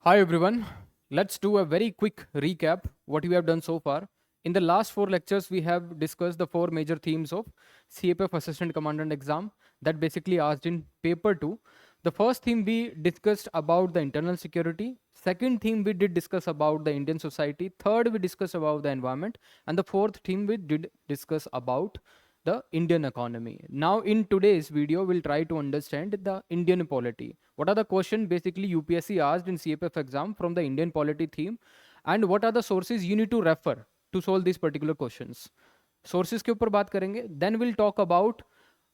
Hi everyone. Let's do a very quick recap what we have done so far. In the last four lectures, we have discussed the four major themes of CAPF Assistant Commandant exam that basically asked in paper 2. The first theme we discussed about the internal security. Second theme we did discuss about the Indian society. Third we discussed about the environment. And the fourth theme we did discuss about the Indian economy. Now in today's video, we'll try to understand the Indian polity. What are the questions basically UPSC asked in CAPF exam from the Indian polity theme, and what are the sources you need to refer to solve these particular questions. Sources के ऊपर बात करेंगे. Then we'll talk about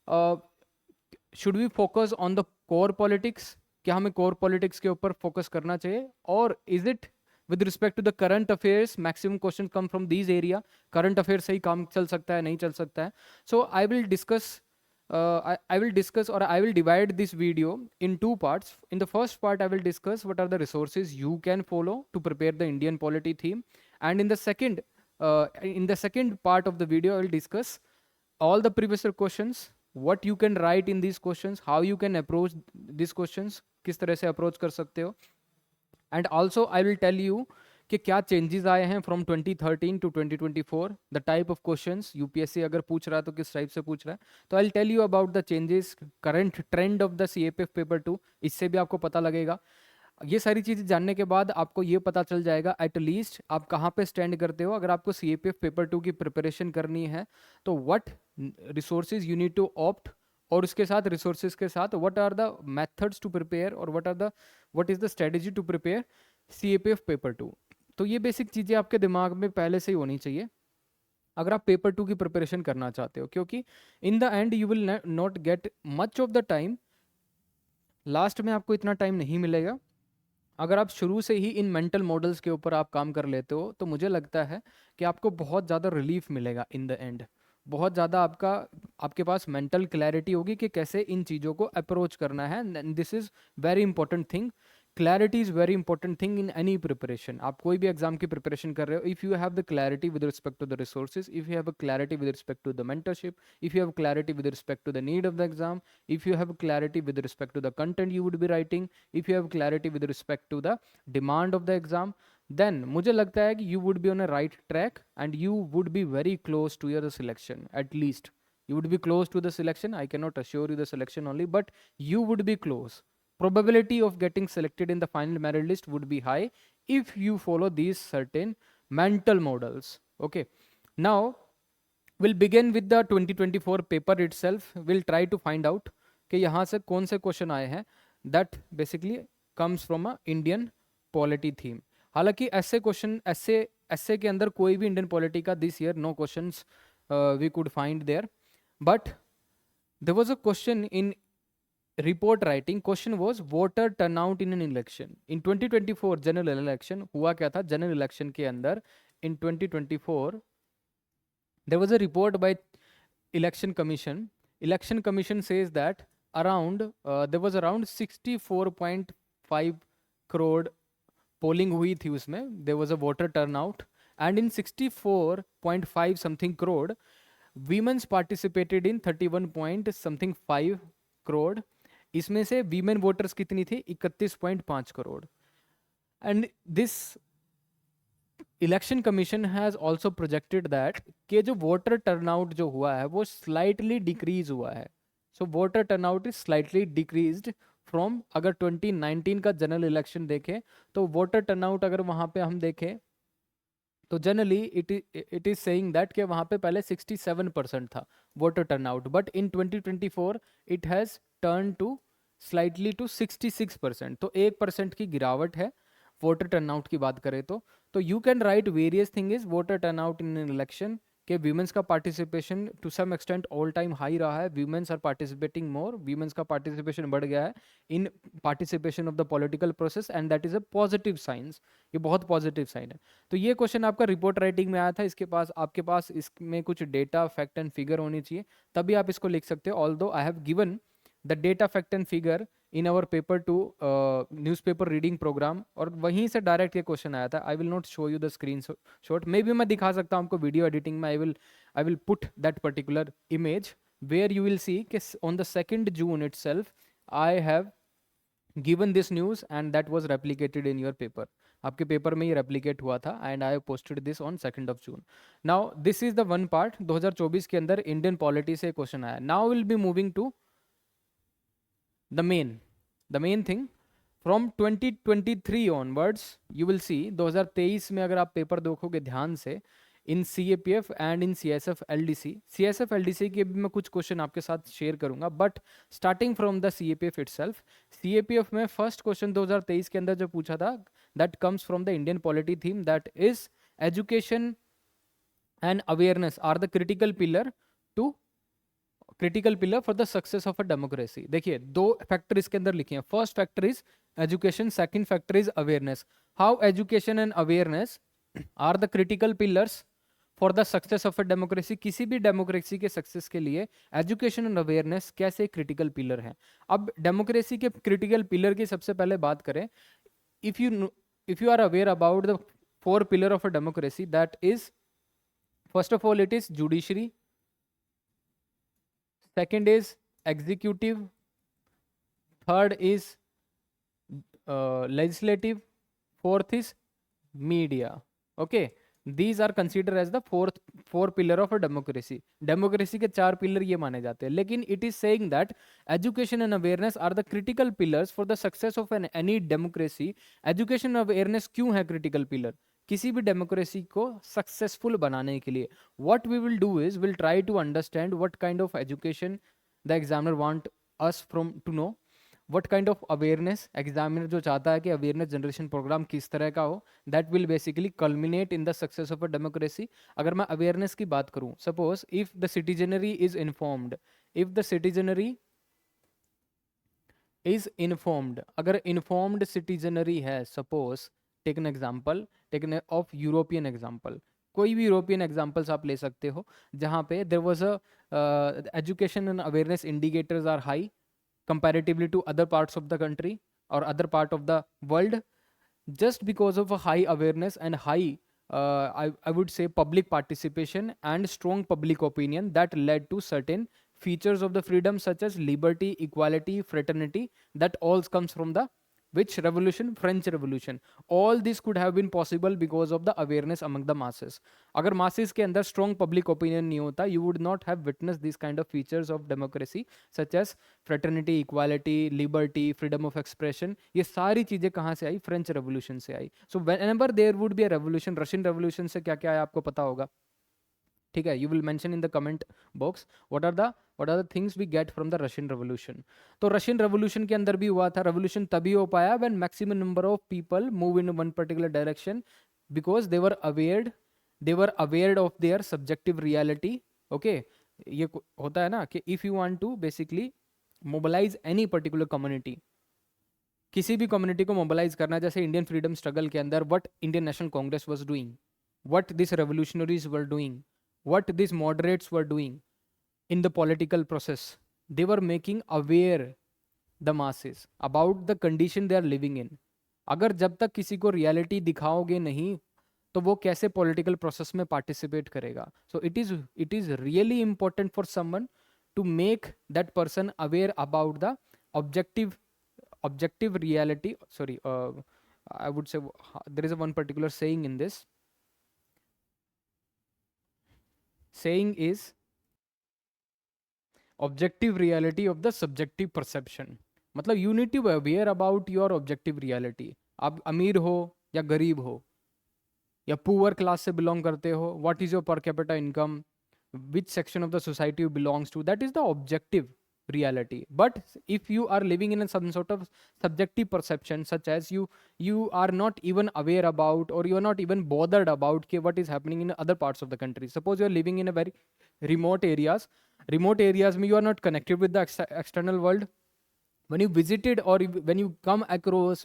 uh, should we focus on the core politics, क्या हमें core politics के ऊपर focus करना चाहिए, or is it with respect to the current affairs maximum questions come from these area, current affairs से ही काम चल सकता है नहीं चल सकता है. So I will discuss I will discuss, or I will divide this video in two parts. In the first part, I will discuss what are the resources you can follow to prepare the Indian polity theme, and in the second part of the video, I will discuss all the previous questions, what you can write in these questions, how you can approach these questions, किस तरह से approach कर सकते हो, and also I will tell you कि क्या changes आए हैं from 2013 to 2024, the type of questions UPSC अगर पूछ रहा है तो किस टाइप से पूछ रहा है. तो I will tell you about the changes, current trend of the CAPF paper 2. इससे भी आपको पता लगेगा. ये सारी चीज़ें जानने के बाद आपको ये पता चल जाएगा एट लीस्ट आप कहाँ पे स्टैंड करते हो. अगर आपको सीएपीएफ पेपर 2 की प्रिपरेशन करनी है तो what resources you need to opt, और उसके साथ रिसोर्सेज के साथ what are the methods to prepare, और what is the strategy to prepare CAPF paper 2. तो ये बेसिक चीज़ें आपके दिमाग में पहले से ही होनी चाहिए अगर आप पेपर 2 की प्रिपरेशन करना चाहते हो, क्योंकि in the end you will not get much of the time. Last में आपको इतना टाइम नहीं मिलेगा. अगर आप शुरू से ही इन मेंटल मॉडल्स के ऊपर आप काम कर लेते हो तो मुझे लगता है कि आपको बहुत ज़्यादा रिलीफ मिलेगा इन द एंड. बहुत ज़्यादा आपके पास मेंटल क्लैरिटी होगी कि कैसे इन चीज़ों को अप्रोच करना है. This is very important thing. Clarity is very important thing in any preparation. आप कोई भी एग्जाम की प्रिपरेशन कर रहे हो, if you have the clarity with respect to the resources, if you have a clarity with respect to the mentorship, if you have clarity with respect to the need of the exam, if you have clarity with respect to the content you would be writing, if you have clarity with respect to the demand of the exam, then मुझे लगता है कि you would be on a right track and you would be very close to your selection. At least you would be close to the selection. I cannot assure you the selection only, but you would be close. Probability of getting selected in the final merit list would be high if you follow these certain mental models. Okay, now we'll begin with the 2024 paper itself. We'll try to find out कि यहाँ से कौन से question आए हैं that basically comes from a Indian polity theme. हालांकि ऐसे question ऐसे के अंदर कोई भी इंडियन पॉलिटी का this year no questions we could find there, but there was a question in report writing. Question was voter turnout in an election in 2024 general election. हुआ क्या था जनरल इलेक्शन के अंदर इन 2024? There was a report by election commission. Election commission says that there was around 64.5 crore polling हुई थी उसमें. There was a voter turnout, and in 64.5 something crore women's participated in 31 point something 5 crore. इसमें से women voters कितनी थी? 31.5 crore. And this election commission has also projected that कि जो voter turnout जो हुआ है वो स्लाइटली डिक्रीज हुआ है. So voter turnout is slightly decreased from, अगर 2019 का जनरल इलेक्शन देखें तो वोटर टर्नआउट अगर वहाँ पे हम देखें तो generally it is saying that कि वहाँ पे पहले 67% था voter turnout, but in 2024 it has turn to slightly to 66%. तो 1% की गिरावट है वोटर टर्नआउट की बात करें तो you can write various thing is voter turnout in an election के वीमेंस का participation to some extent all time high रहा है. Womens are participating more, women's का पार्टिसिपेशन बढ़ गया है in participation of the political process, and that is a positive science. ये बहुत पॉजिटिव साइन है. तो ये क्वेश्चन आपका रिपोर्ट राइटिंग में आया था. आपके पास इसमें कुछ डेटा फैक्ट एंड फिगर होनी चाहिए, तभी आप इसको लिख सकते हो. Although I have given the data fact and figure in our paper 2 newspaper reading program, और वहीं से डायरेक्ट ये क्वेश्चन आया था. I will not show you the screenshot, maybe मैं दिखा सकता हूँ आपको वीडियो एडिटिंग में. I will put that particular image where you will see कि on the 2nd June itself I have given this news and that was replicated in your paper. आपके paper में ही replicate हुआ था and I have posted this on 2nd of June. Now this is the one part. 2024 के अंदर Indian polity से question आया. Now we'll be moving to the main thing. From 2023 onwards you will see 2023 में अगर आप paper देखोगे ध्यान से, इन CAPF and in CSF LDC, CSF LDC के भी मैं कुछ क्वेश्चन आपके साथ शेयर करूंगा, but starting from the CAPF itself. CAPF में फर्स्ट क्वेश्चन 2023 के अंदर जो पूछा था, that comes from the Indian polity theme, that is education and awareness are the critical pillar for the success of a democracy. देखिए दो factor इसके अंदर लिखे हैं. First factor is education, second factor is awareness. How education and awareness are the critical pillars for the success of a democracy. किसी भी democracy के success के लिए एजुकेशन एंड अवेयरनेस कैसे क्रिटिकल पिलर है. अब डेमोक्रेसी के क्रिटिकल पिलर की सबसे पहले बात करें, if you are aware about the four pillar of a democracy, that is, first of all it is judiciary, second is executive, third is legislative, fourth is media. Okay, these are considered as the four pillar of a democracy. Democracy के चार pillar ये माने जाते हैं, लेकिन it is saying that education and awareness are the critical pillars for the success of any democracy. Education and awareness क्यों है critical pillar किसी भी डेमोक्रेसी को सक्सेसफुल बनाने के लिए? What we will do is we'll try to understand what kind of education the examiner want us from to know, what kind of awareness examiner जो चाहता है कि awareness generation program किस तरह का हो, that will basically culminate in the success of a democracy. अगर मैं awareness की बात करूं, suppose if the citizenry is informed, अगर informed citizenry है, suppose take an example, of European example, कोई भी यूरोपियन एग्जाम्पल्स आप ले सकते हो जहाँ पे there was a education and awareness indicators are high comparatively to other parts of the country or other part of the world, just because of a high awareness and high I would say public participation and strong public opinion that led to certain features of the freedom such as liberty, equality, fraternity, that all comes from the which revolution? French revolution. All this could have been possible because of the awareness among the masses. अगर masses के अंदर strong public opinion नहीं होता, you would not have witnessed these kind of features of democracy such as fraternity, equality, liberty, freedom of expression. ये सारी चीजें कहाँ से आई? French revolution से आई. So whenever there would be a revolution, Russian revolution से क्या क्या है आपको पता होगा, ठीक है? You will mention in the comment box what are the things we get from the Russian revolution. तो Russian revolution के अंदर भी हुआ था. revolution तभी हो पाया when maximum number of people move in one particular direction because they were aware of their subjective reality. Okay, ये होता है ना कि if you want to basically mobilize any particular community, किसी भी कम्युनिटी को मोबिलाइज करना, जैसे इंडियन फ्रीडम स्ट्रगल के अंदर what Indian national Congress was doing, what this revolutionaries were doing, what these moderates were doing in the political process. They were making aware the masses about the condition they are living in. अगर जब तक किसी को reality दिखाओगे नहीं तो वो कैसे पॉलिटिकल प्रोसेस में पार्टिसिपेट करेगा? So it is really important for someone to make that person aware about the objective reality. Sorry, I would say there is a one particular saying in this. Saying is objective reality of the subjective perception. मतलब you need to be aware about your objective reality. आप अमीर हो या गरीब हो या poor class से belong करते हो, what is your per capita income, which section of the society you belongs to, that is the objective reality. But if you are living in some sort of subjective perception, such as you are not even aware about or you are not even bothered about what is happening in other parts of the country. Suppose you are living in a very remote areas में you are not connected with the external world. When you visited or when you come across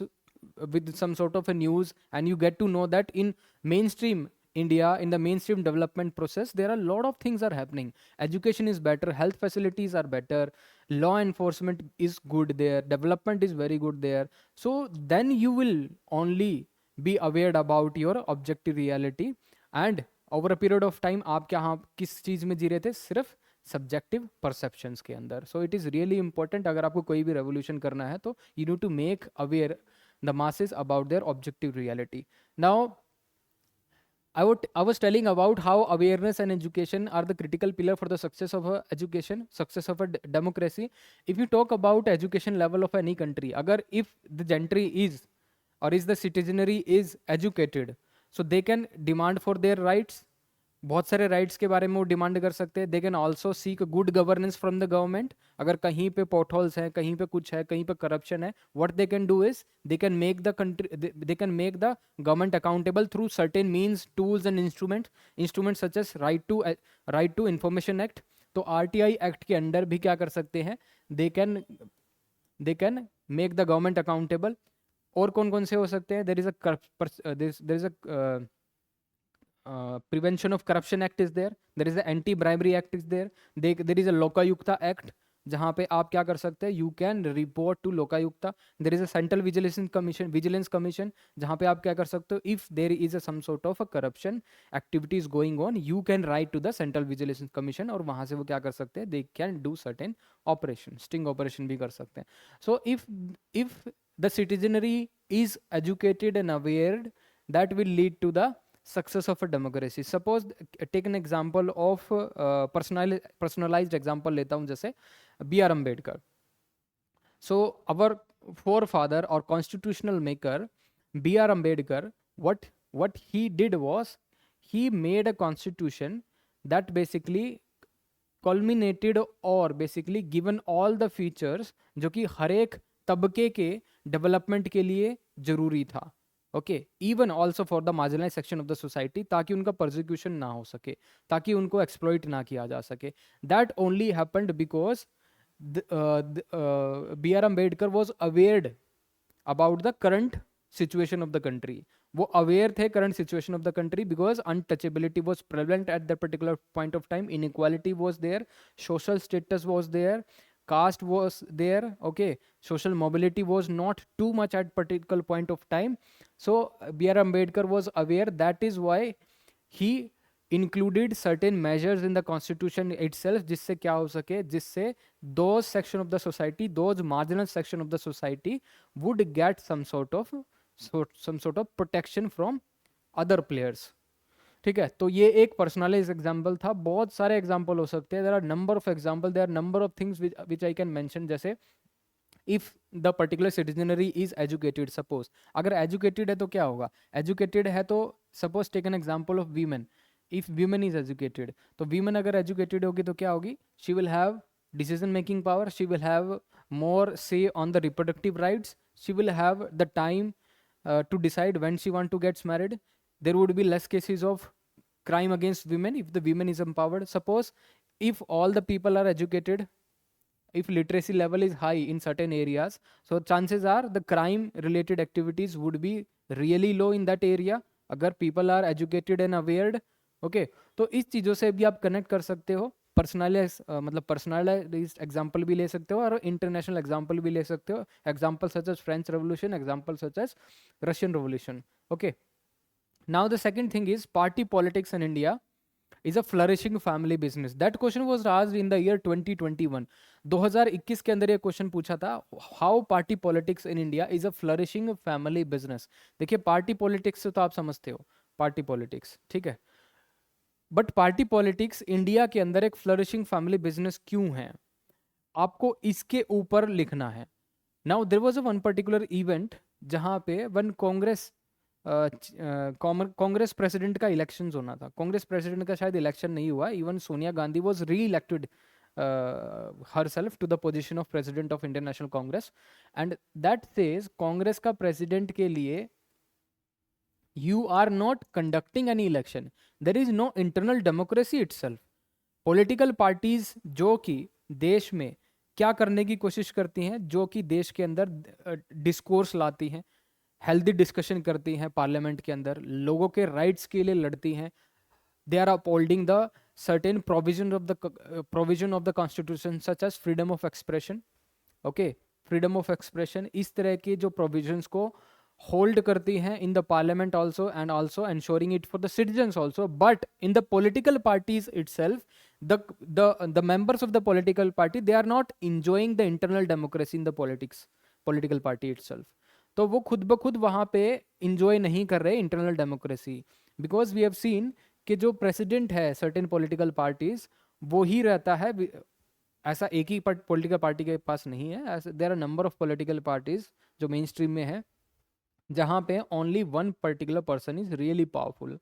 with some sort of a news and you get to know that in mainstream India, in the mainstream development process, there are a lot of things are happening. Education is better, health facilities are better, law enforcement is good there, development is very good there. So then you will only be aware about your objective reality. And over a period of time, आप क्या हाँ किस चीज़ में जी रहे थे? सिर्फ subjective perceptions के अंदर. So it is really important. अगर आपको कोई भी रेवोल्यूशन करना है तो you need to make aware the masses about their objective reality. Now, I was telling about how awareness and education are the critical pillar for the success of a education, success of a democracy. If you talk about education level of any country, agar if the gentry is or is the citizenry is educated, so they can demand for their rights. बहुत सारे rights के बारे में वो demand कर सकते हैं. They can also seek good governance from the government. अगर कहीं पे पोर्टहोल्स हैं, कहीं पे कुछ है, कहीं पे करप्शन है, what they can do is they can make the country, they can make the government accountable through certain means, tools and instrument such as right to information act. तो आरटीआई एक्ट के under भी क्या कर सकते हैं, they can make the government अकाउंटेबल. और कौन कौन से हो सकते हैं? There is a prevention of corruption act is there is the anti bribery act is there is a lokayukta act जहाँ पे आप क्या कर सकते हैं, you can report to Lokayukta. There is a central vigilance commission जहाँ पे आप क्या कर सकते हो, if there is a some sort of a corruption activities going on, you can write to the central vigilance commission और वहाँ से वो क्या कर सकते हैं, दे can do certain operation, sting operation भी कर सकते हैं. So if the citizenry is educated and awared, that will lead to the success of a democracy. Suppose take an example of personalized example लेता हूँ, जैसे B R Ambedkar. So our forefather or constitutional maker B R Ambedkar, what he did was he made a constitution that basically culminated or basically given all the features जो कि हर एक तबके के development के लिए जरूरी था. Okay, even also for the marginalise section of the society, ताकि उनका प्रोसिक्यूशन ना हो सके, ताकि उनको एक्सप्लॉइट ना किया जा सके. That only happened because B R Ambedkar was awared about the current situation of the country. वो अवेयर थे current situation of the country because untouchability was prevalent at that particular point of time, inequality was there, social status was there, caste was there, okay, social mobility was not too much at particular point of time. So B R Ambedkar was aware, that is why he included certain measures in the constitution itself, जिससे क्या हो सके, जिससे those section of the society, those marginal section of the society would get some sort of protection from other players. ठीक है, तो ये एक पर्सनलाइज एग्जाम्पल था. बहुत सारे एग्जाम्पल हो सकते हैं. There are number of example, there are number of things which I can mention. जैसे if the particular citizenry is educated, suppose अगर एजुकेटेड है तो क्या होगा, एजुकेटेड है तो suppose take an example of women. If women is educated, तो women अगर एजुकेटेड होगी तो क्या होगी, she will have decision making power, she will have more say on the reproductive rights, she will have the time to decide when she want to get married. There would be less cases of crime against women if the women is empowered. Suppose if all the people are educated, if literacy level is high in certain areas, so chances are the crime related activities would be really low in that area, अगर people are educated and aware. okay, तो इस चीज़ों से भी आप connect कर सकते हो. पर्सनलाइज मतलब पर्सनलाइज एग्जाम्पल भी ले सकते हो और इंटरनेशनल एग्जाम्पल भी ले सकते हो. Example such as French revolution, example such as Russian revolution. Okay, now the second thing is party politics in India is a flourishing family business. That question was asked in the year 2021. 2021 के अंदर ये question पूछा था, how party politics in India is a flourishing family business. देखिए party politics से तो आप समझते हो पार्टी पॉलिटिक्स, ठीक है, बट पार्टी पॉलिटिक्स इंडिया के अंदर एक फ्लरिशिंग फैमिली बिजनेस क्यों है, आपको इसके ऊपर लिखना है. Now there was a one particular event जहाँ पे वन कांग्रेस प्रेसिडेंट का इलेक्शन होना था. कांग्रेस प्रेसिडेंट का शायद इलेक्शन नहीं हुआ, even Sonia Gandhi was re elected herself to the position of president of Indian National Congress, and that says Congress का प्रेसिडेंट के लिए you are not conducting any election, there is no internal democracy itself. Political parties जो कि देश में क्या करने की कोशिश करती हैं, जो कि देश के अंदर डिस्कोर्स लाती हैं, हेल्दी डिस्कशन करती हैं पार्लियामेंट के अंदर, लोगों के राइट्स के लिए लड़ती हैं, they are upholding the certain provision of the constitution such as freedom of expression. Okay, freedom of expression, इस तरह के जो प्रोविजंस को होल्ड करती हैं in the parliament also, and also ensuring it for the citizens also. But in the political parties itself, the members of the political party, they are not enjoying the internal democracy in the political party itself. तो वो खुद ब खुद वहाँ पे enjoy नहीं कर रहे internal democracy, because we have seen कि जो प्रेसिडेंट है सर्टेन पॉलिटिकल पार्टीज, वो ही रहता है, ऐसा एक ही पॉलिटिकल पार्टी के पास नहीं है, there are number of political parties जो मेन स्ट्रीम में है, जहाँ पे only one particular person is really powerful.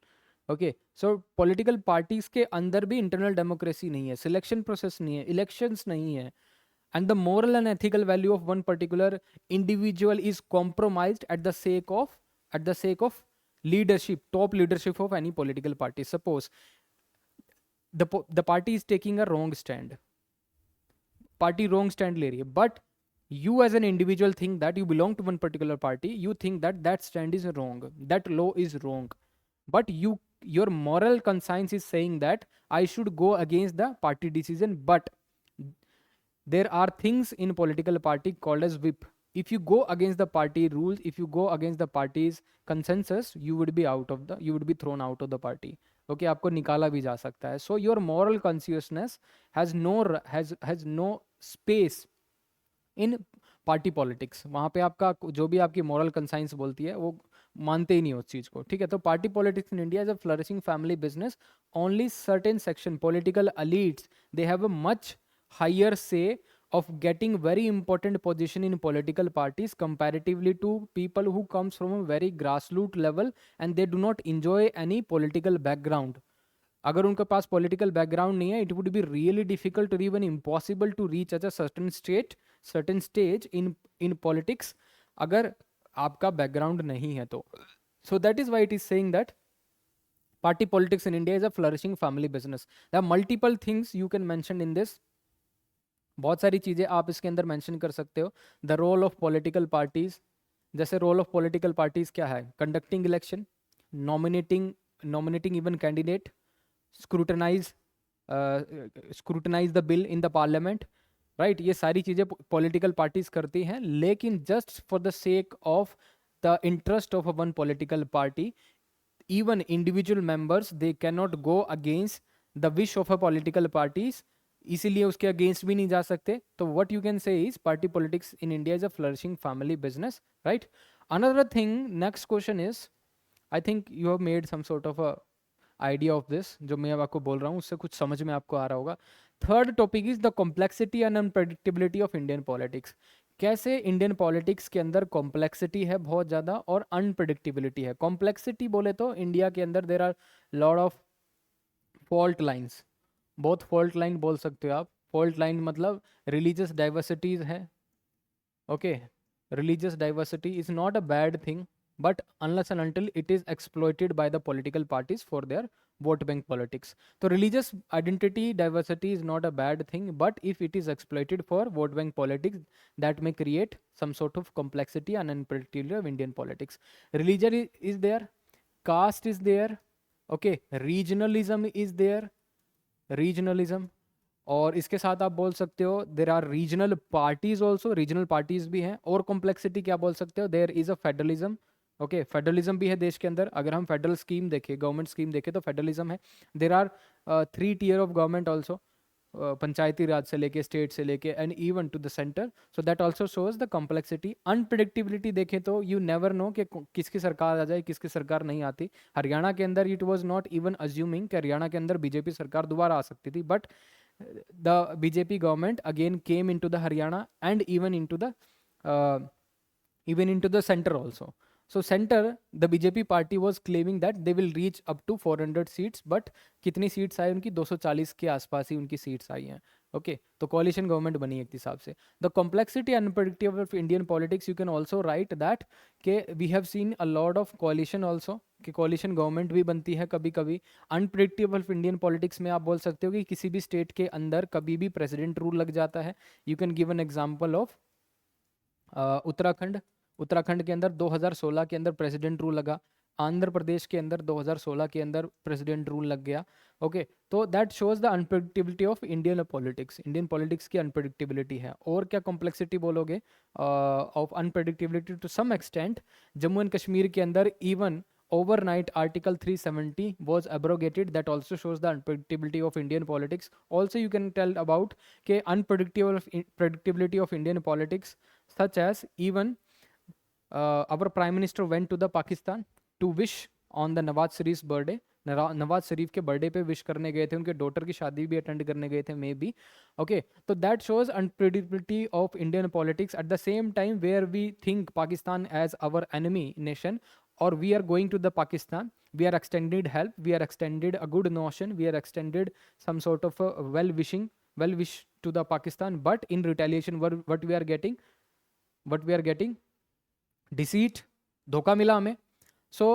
Okay, so political parties के अंदर भी इंटरनल डेमोक्रेसी नहीं है, सिलेक्शन प्रोसेस नहीं है, इलेक्शंस नहीं है, and the moral and ethical value of one particular individual is compromised at the sake of leadership, top leadership of any political party. Suppose the party is taking a wrong stand, party wrong stand ले रही है, but you as an individual think that you belong to one particular party, you think that that stand is wrong, that law is wrong, but your moral conscience is saying that I should go against the party decision. But there are things in political party called as whip. If you go against the party rules, if you go against the party's consensus, you would be thrown out of the party. Okay, आपको निकाला भी जा सकता है. So your moral consciousness has no space in party politics. वहाँ पे आपका जो भी आपकी मॉरल कंसाइंस बोलती है वो मानते ही नहीं उस चीज़ को. ठीक है, तो party politics in India is a flourishing family business. Only certain section political elites, they have a much higher say of getting very important position in political parties comparatively to people who comes from a very grassroots level and they do not enjoy any political background. अगर उनके पास political background नहीं है, it would be really difficult or even impossible to reach at a certain stage in politics अगर आपका background नहीं है तो. So that is why it is saying that party politics in India is a flourishing family business. There are multiple things you can mention in this. बहुत सारी चीज़ें आप इसके अंदर मेंशन कर सकते हो. The role of political parties, जैसे रोल ऑफ पॉलिटिकल पार्टीज क्या है? Conducting election, nominating even candidate, scrutinize the bill in the parliament, right. ये सारी चीज़ें पॉलिटिकल पार्टीज करती हैं, लेकिन just for the sake of the interest of one political party, even individual members, they cannot go against the wish of a political parties, इसीलिए उसके against भी नहीं जा सकते. तो what you can say is party politics in India is a flourishing family business, right? Another thing, next question is, I think you have made some sort of a idea of this, जो मैं अब आपको बोल रहा हूँ उससे कुछ समझ में आपको आ रहा होगा. Third topic is the complexity and unpredictability of Indian politics. कैसे इंडियन पॉलिटिक्स के अंदर कॉम्प्लेक्सिटी है बहुत ज़्यादा और अनप्रडिक्टेबिलिटी है. कॉम्प्लेक्सिटी बोले तो इंडिया के अंदर there are lot of fault lines. बहुत फॉल्ट लाइन बोल सकते हो आप. फॉल्ट लाइन मतलब रिलीजियस डाइवर्सिटीज है. Okay, religious diversity is not a bad thing, but unless and until it is exploited by the political parties for their vote bank politics. So religious identity diversity is not a bad thing, but if it is exploited for vote bank politics, that may create some sort of complexity and unpredictability of Indian politics. Religion is there, caste is there, okay, regionalism is there, regionalism. और इसके साथ आप बोल सकते हो there are regional parties also, regional parties भी हैं. और कॉम्प्लेक्सिटी क्या बोल सकते हो? There is a federalism. Okay, federalism भी है देश के अंदर. अगर हम फेडरल स्कीम देखें, गवर्नमेंट स्कीम देखें तो फेडरलिज्म है. There are 3 tier of government also, Panchayati Raj से लेके, स्टेट से लेके, and even to the centre. So that also shows the complexity. Unpredictability देखें तो यू नेवर नो कि किसकी सरकार आ जाए, किसकी सरकार नहीं आती. हरियाणा के अंदर it was not even assuming कि हरियाणा के अंदर बीजेपी सरकार दोबारा आ सकती थी, but the BJP government again came into the Haryana and even into the center also. So center, the BJP party was claiming that they will reach up to 400 seats, but कितनी seats आई उनकी? 240 के आसपास ही उनकी seats आई हैं. Okay, तो coalition government बनी एक हिसाब से. The complexity and unpredictability of Indian politics, you can also write that के we have seen a lot of coalition also, कि कोलिशन गवर्नमेंट भी बनती है कभी कभी. अनप्रेडिक्टेबल ऑफ इंडियन पॉलिटिक्स में आप बोल सकते हो कि किसी भी स्टेट के अंदर कभी भी प्रेसिडेंट रूल लग जाता है. You can give an example of Uttarakhand के अंदर 2016 के अंदर प्रेसिडेंट रूल लगा. आंध्र प्रदेश के अंदर 2016 के अंदर प्रेसिडेंट रूल लग गया. ओके, तो that shows the unpredictability of Indian politics. Indian politics की अनप्रेडिक्टेबिलिटी है. और क्या कॉम्प्लेक्सिटी बोलोगे? Of unpredictability to some extent. Jammu and Kashmir के अंदर even overnight Article 370 was abrogated. That also shows the unpredictability of Indian politics. Also you can tell about के predictability of Indian politics, such as even our prime minister went to the Pakistan to wish on the Nawaz Sharif's birthday. Nawaz Sharif के birthday पे wish करने गए थे, उनके daughter की शादी भी अटेंड करने गए थे मे बी. ओके, तो that shows unpredictability of Indian politics. At the same time where we think Pakistan as our enemy nation, or we are going to the Pakistan, we are extended help, we are extended a good notion, we are extended some sort of a well wish to the Pakistan, but in retaliation what we are getting deceit, धोखा मिला हमें. So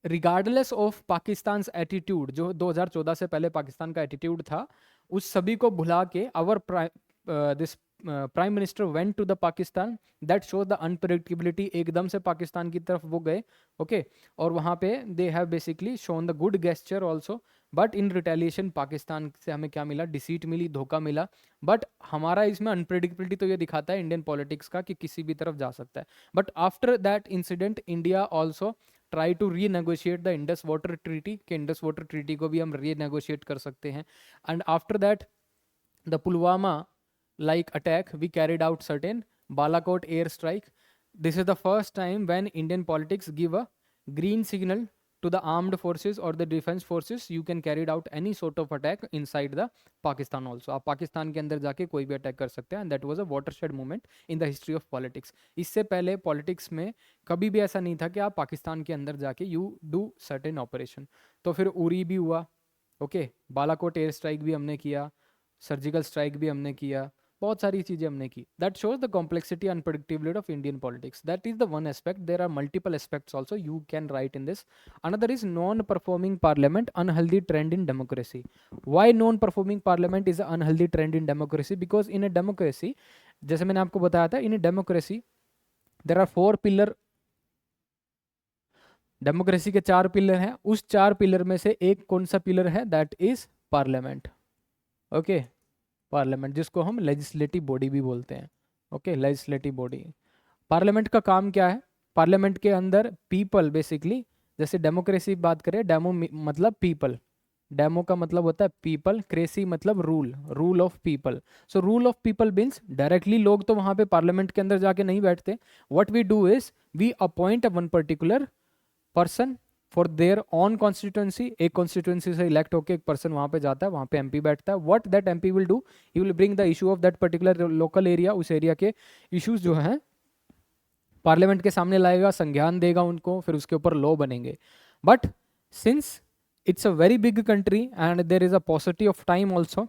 regardless of Pakistan attitude, जो 2014 से पहले पाकिस्तान का attitude था, उस सभी को भुला के our this prime minister went to the Pakistan. That shows the unpredictability. एकदम से पाकिस्तान की तरफ वो गए, ओके, और वहाँ पे they have basically shown the good gesture also, but in retaliation Pakistan से हमें क्या मिला? डिसीट मिली, धोखा मिला. बट हमारा इसमें अनप्रेडिक्टेबिलिटी तो ये दिखाता है इंडियन पॉलिटिक्स का कि किसी भी तरफ जा सकता है. But after that incident India also try to renegotiate the Indus water treaty, कि इंडस वाटर ट्रीटी को भी हम रीनेगोशिएट कर सकते हैं. And after that the Pulwama like attack, we carried out certain Balakot air strike. This is the first time when Indian politics give a green signal to the armed forces or the defense forces, you can carry out any sort of attack inside the Pakistan also. आप पाकिस्तान के अंदर जाके कोई भी attack कर सकते हैं. and that was a watershed moment in the history of politics. इससे पहले पॉलिटिक्स में कभी भी ऐसा नहीं था कि आप पाकिस्तान के अंदर जाके you do certain operation. तो फिर उरी भी हुआ, ओके, बालाकोट एयर स्ट्राइक भी हमने किया, सर्जिकल स्ट्राइक भी हमने किया, बहुत सारी चीजें हमने की. That shows the complexity unpredictability of Indian politics. That is the one aspect. There are multiple aspects also you can write in this. Another is non performing parliament, unhealthy trend in democracy. Why non performing parliament is unhealthy trend in democracy? Because in a democracy, जैसे मैंने आपको बताया था, in a democracy there are 4 pillar. Democracy के 4 pillar हैं. उस 4 pillar में से एक कौन सा पिलर है? That is parliament. Okay, parliament, जिसको हम लेजिस्लेटिव बॉडी भी बोलते हैं. Okay, legislative body. पार्लियामेंट का काम क्या है? पार्लियामेंट के अंदर पीपल बेसिकली, जैसे डेमोक्रेसी बात करें, डेमो मतलब पीपल, डेमो का मतलब होता है पीपल, क्रेसी मतलब rule of people. So rule of people means directly लोग तो वहां पे पार्लियामेंट के अंदर जाके नहीं बैठते. What we do is we appoint one particular person for their on constituency. एक कॉन्स्टिट्यूंसी से इलेक्ट होकर एक पर्सन वहां पे जाता है, वहां पे एमपी बैठता है. What that MP will do, he will bring the issue of that particular local area. उस एरिया के इश्यूज जो हैं पार्लियामेंट के सामने लाएगा, संज्ञान देगा उनको, फिर उसके ऊपर लॉ बनेंगे. But since it's a very big country and there is a paucity of time also,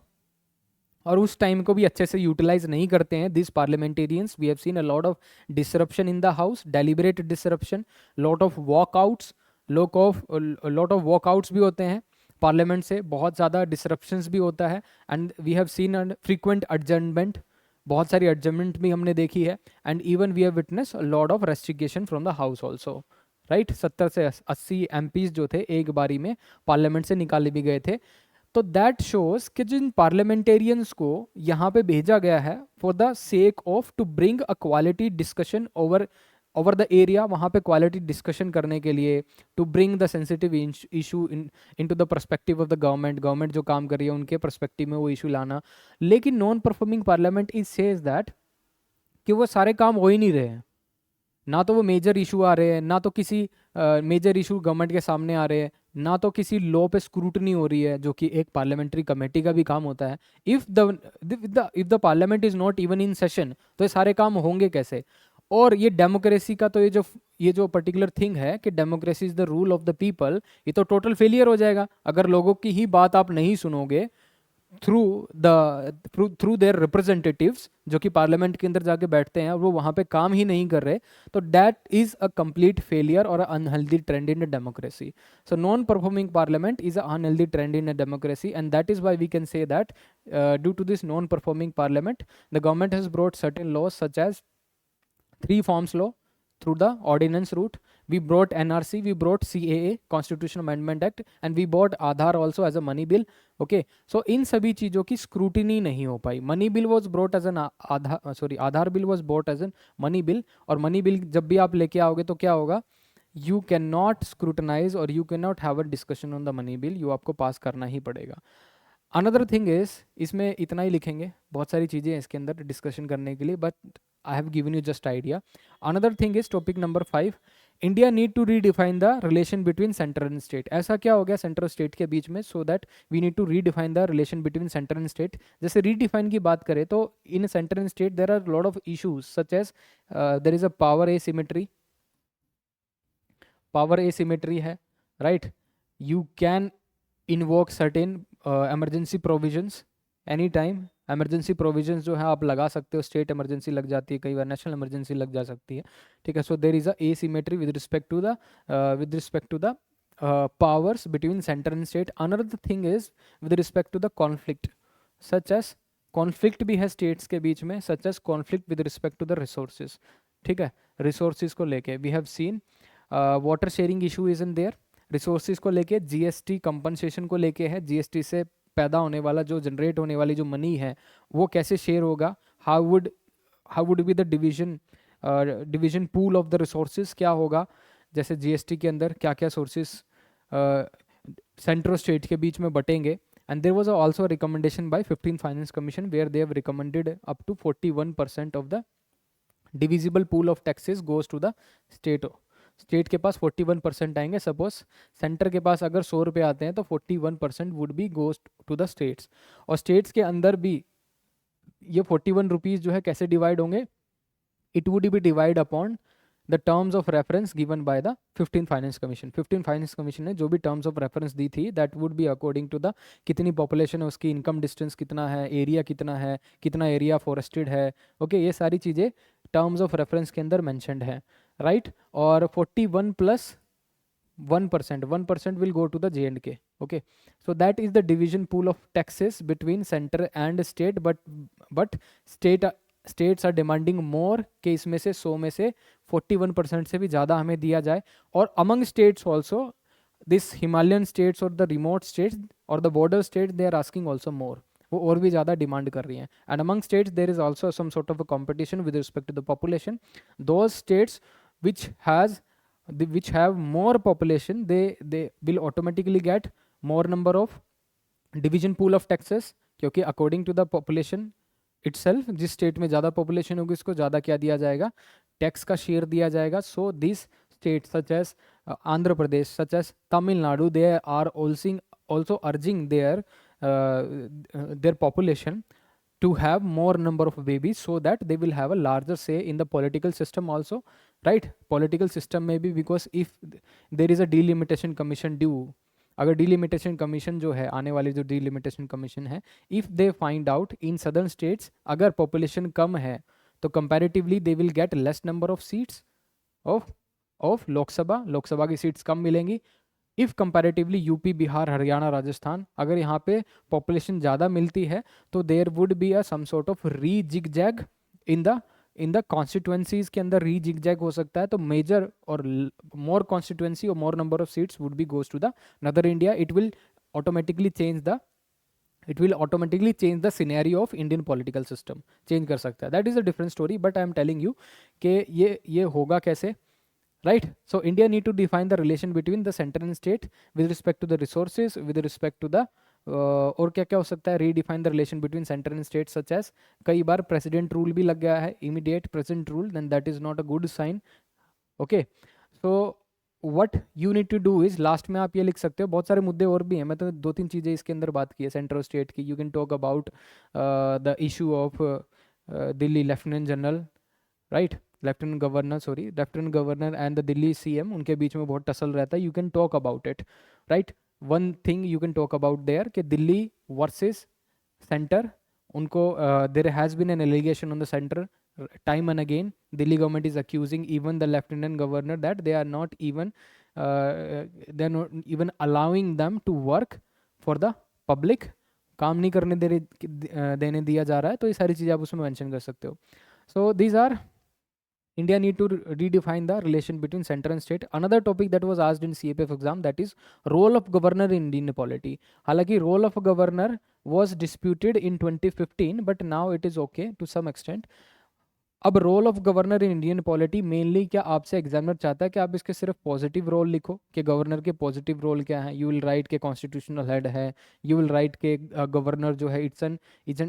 और उस टाइम को भी अच्छे से यूटिलाइज नहीं करते हैं this parliamentarians. We have seen a lot of disruption in the house, deliberate disruption, lot of walkouts, lot of walkouts भी होते हैं पार्लियामेंट से, बहुत ज़्यादा डिसरप्शंस भी होता है. And we have seen frequent adjournment, बहुत सारी एडजर्नमेंट भी हमने देखी है. And even we have witness lot of rustication from the house also, right. 70 से 80 एमपीज जो थे एक बारी में पार्लियामेंट से निकाले भी गए थे. तो दैट शोज कि जिन पार्लियामेंटेरियंस को यहाँ पे भेजा गया है for the sake of to bring a quality discussion over the area, वहाँ पे क्वालिटी डिस्कशन करने के लिए, to bring the sensitive issue into the perspective of the government जो काम कर रही है उनके पर्सपेक्टिव में वो इशू लाना. लेकिन non performing parliament is says that कि वो सारे काम हो ही नहीं रहे हैं. ना तो वो मेजर इशू आ रहे हैं, ना तो किसी मेजर इशू गवर्नमेंट के सामने आ रहे हैं, ना तो किसी लॉ पे स्क्रूटनी हो रही है, जो कि एक पार्लियामेंट्री कमेटी का भी काम होता है. If the parliament is not even in session, तो ये सारे काम होंगे कैसे? और ये डेमोक्रेसी का तो ये जो पर्टिकुलर थिंग है कि democracy is the rule of the people, ये तो टोटल फेलियर हो जाएगा अगर लोगों की ही बात आप नहीं सुनोगे थ्रू देयर रिप्रेजेंटेटिव्स, जो कि पार्लियामेंट के अंदर जाके बैठते हैं और वो वहाँ पे काम ही नहीं कर रहे. तो that is a complete failure और unhealthy trend in a democracy. So non performing parliament is a unhealthy trend in a democracy, and that is why we can say that due to this non performing parliament the government has brought certain laws such as 3 forms law through the ordinance route. We brought NRC, we brought CAA, Constitution Amendment Act, and we brought Aadhaar also as a money bill. Okay, so इन सभी चीज़ों की scrutiny नहीं हो पाई. Money bill was brought as an Aadhaar bill was brought as an money bill. और money bill जब भी आप लेके आओगे तो क्या होगा, यू कैन नॉट स्क्रूटनाइज और you can not have a discussion on the money bill, you आपको पास करना ही पड़ेगा. अनदर थिंग इज, इसमें इतना ही लिखेंगे, बहुत सारी चीज़ें हैं इसके अंदर डिस्कशन करने के लिए, but I have given you just idea. Another thing is topic number 5, India need to redefine the relation between centre and state. ऐसा क्या हो गया सेंटर और स्टेट के बीच में, so that we need to redefine the relation between centre and state. जैसे redefine की बात करें तो in centre and state there are lot of issues such as there is a power asymmetry, power asymmetry है, right. You can invoke certain emergency provisions any time. emergency provisions जो है आप लगा सकते हो, स्टेट emergency लग जाती है, कई बार नेशनल emergency लग जा सकती है, ठीक है. So there is a asymmetry with respect to the powers between center and state. Another thing is with respect to the conflict, such as conflict भी है states के बीच में, such as conflict with respect to the resources, ठीक है. resources को लेके we have seen water sharing issue is in there. Resources को लेके जीएसटी कंपनसेशन को लेके है, जीएसटी से पैदा होने वाला जो जनरेट होने वाली जो मनी है वो कैसे शेयर होगा, how would be the division pool of the resources क्या होगा, जैसे जीएसटी के अंदर क्या क्या सोर्सेज सेंट्रल स्टेट के बीच में बटेंगे. And there was also recommendation by 15th finance commission where they have recommended up to 41% of the divisible pool of taxes goes to the state. State के पास 41% आएंगे. सपोज सेंटर के पास अगर 100 रुपये आते हैं तो 41% would be goes to the states. और स्टेट्स के अंदर भी ये 41 रुपीज़ जो है कैसे डिवाइड होंगे, it would be divide upon the terms of reference given by the 15th finance commission. 15th finance commission ने जो भी टर्म्स ऑफ रेफरेंस दी थी that would be according to the कितनी पॉपुलेशन है, उसकी इनकम डिस्टेंस कितना है, एरिया कितना है, कितना एरिया फॉरेस्टेड है, ओके. ये सारी चीज़ें टर्म्स ऑफ रेफरेंस के अंदर मैंशनड है, राइट. और 41 plus 1% will go to the J&K, okay. So that is the division pool of taxes between center and state, but states are demanding more कि इसमें से 100 में से 41% से भी ज़्यादा हमें दिया जाए. और among states also, this Himalayan states or the remote states or the border states, they are asking also more, वो और भी ज़्यादा डिमांड कर रही हैं. And among states there is also some sort of a competition with respect to the population. Those states which have more population, they will automatically get more number of division pool of taxes, क्योंकि according to the population itself, जिस state में ज़्यादा population होगी उसको ज़्यादा क्या दिया जाएगा, टैक्स का शेयर दिया जाएगा. So this state such as Andhra Pradesh, such as Tamil Nadu, they are also urging their population to have more number of babies so that they will have a larger say in the political system also, right. Political system में भी, because if there is a delimitation commission due, अगर delimitation commission जो है, आने वाली जो delimitation commission है, if they find out in southern states अगर population कम है तो comparatively they will get less number of seats of Lok Sabha की सीट्स कम मिलेंगी. If comparatively UP, Bihar, Haryana, Rajasthan, अगर यहाँ पे पॉपुलेशन ज़्यादा मिलती है तो there would be a some sort of re zigzag in the constituencies के अंदर री जिगजैग हो सकता है. तो मेजर और मोर कॉन्स्टिट्यूएंसी और more number of seats would be goes to the northern India. It will automatically change the scenario of Indian political system, change कर सकता है. That is a different story, but I am telling you कि ये होगा कैसे, right. So India need to define the relation between the center and state with respect to the resources, with respect to the और क्या क्या हो सकता है, redefine the relation between centre and state, such as कई बार president rule भी लग गया है, immediate president rule, then that is not a good sign, okay. So what you need to do is, last में आप ये लिख सकते हो, बहुत सारे मुद्दे और भी हैं, मैं तो 2-3 चीज़ें इसके अंदर बात की है सेंटर और स्टेट की. You can talk about the issue of Delhi lieutenant general, right, lieutenant governor and the Delhi CM, उनके बीच में बहुत टसल रहता है. You can talk about it, right. One thing you can talk about there कि Delhi versus centre, उनको there has been an allegation on the centre time and again. Delhi government is accusing even the lieutenant governor that they are not even allowing them to work for the public. काम नहीं करने देने दिया जा रहा है. तो ये सारी चीज़ें आप उसमें मेंशन कर सकते हो. So these are, India need to redefine the relation between center and state. Another topic that was asked in CAPF exam, that is role of governor in Indian polity. हालांकि role of governor was disputed in 2015, but now it is okay to some extent. अब role of governor in Indian polity, mainly क्या आपसे examiner चाहता है कि आप इसके सिर्फ पॉजिटिव रोल लिखो कि गवर्नर के पॉजिटिव रोल क्या है. यू विल राइट के कॉन्स्टिट्यूशनल हेड है, यू विल राइट के गवर्नर जो है it's an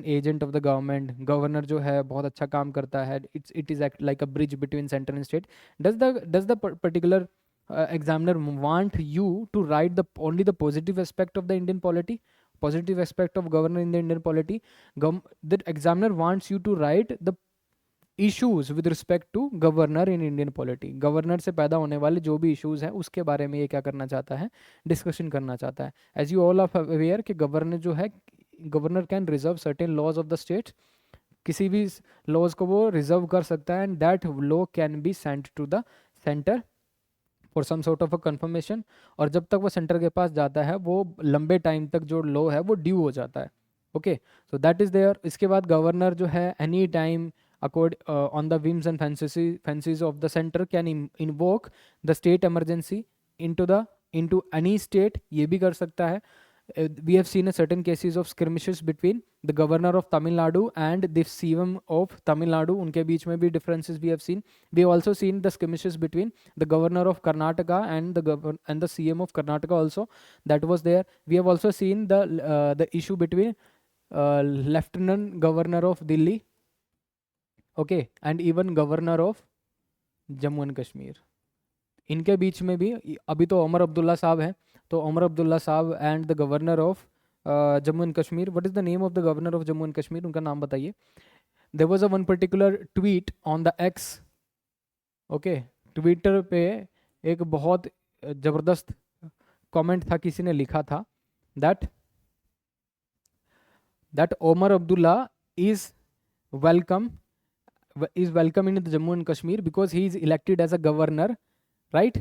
agent of the government, governor जो है बहुत अच्छा काम करता है, it is act like a bridge between centre and state. Does the particular examiner want you to write the only the positive aspect of the Indian polity, positive aspect of governor in the Indian polity? The examiner wants you to write the issues with respect to governor in Indian polity. Governor से पैदा होने वाले जो भी issues हैं उसके बारे में ये क्या करना चाहता है, डिस्कशन करना चाहता है. As you all are aware कि गवर्नर जो है, governor can reserve certain laws of the state, किसी भी लॉज को वो रिजर्व कर सकता है, and that law can be sent to the centre for some sort of a confirmation. और जब तक वो सेंटर के पास जाता है वो लंबे टाइम तक जो लॉ है वो ड्यू हो जाता है. Okay, so that is there. इसके बाद गवर्नर जो है any time on the whims and fancies of the center can invoke the state emergency into any state, ये भी कर सकता है. We have seen a certain cases of skirmishes between the governor of Tamil Nadu and the CM of Tamil Nadu. उनके बीच में भी differences we have seen. We have also seen the skirmishes between the governor of Karnataka and the CM of Karnataka also. That was there. We have also seen the issue between Lieutenant Governor of Delhi, okay, and even governor of Jammu and Kashmir. इनके बीच में भी अभी तो उमर अब्दुल्ला साहब हैं, तो उमर अब्दुल्ला साहब and the governor of Jammu and Kashmir. What is the name of the governor of Jammu and Kashmir, उनका नाम बताइए. There was a one particular tweet on the X, okay, Twitter पे एक बहुत ज़बरदस्त कमेंट था, किसी ने लिखा था that Omar Abdullah is welcome in the Jammu and Kashmir because he is elected as a governor, right?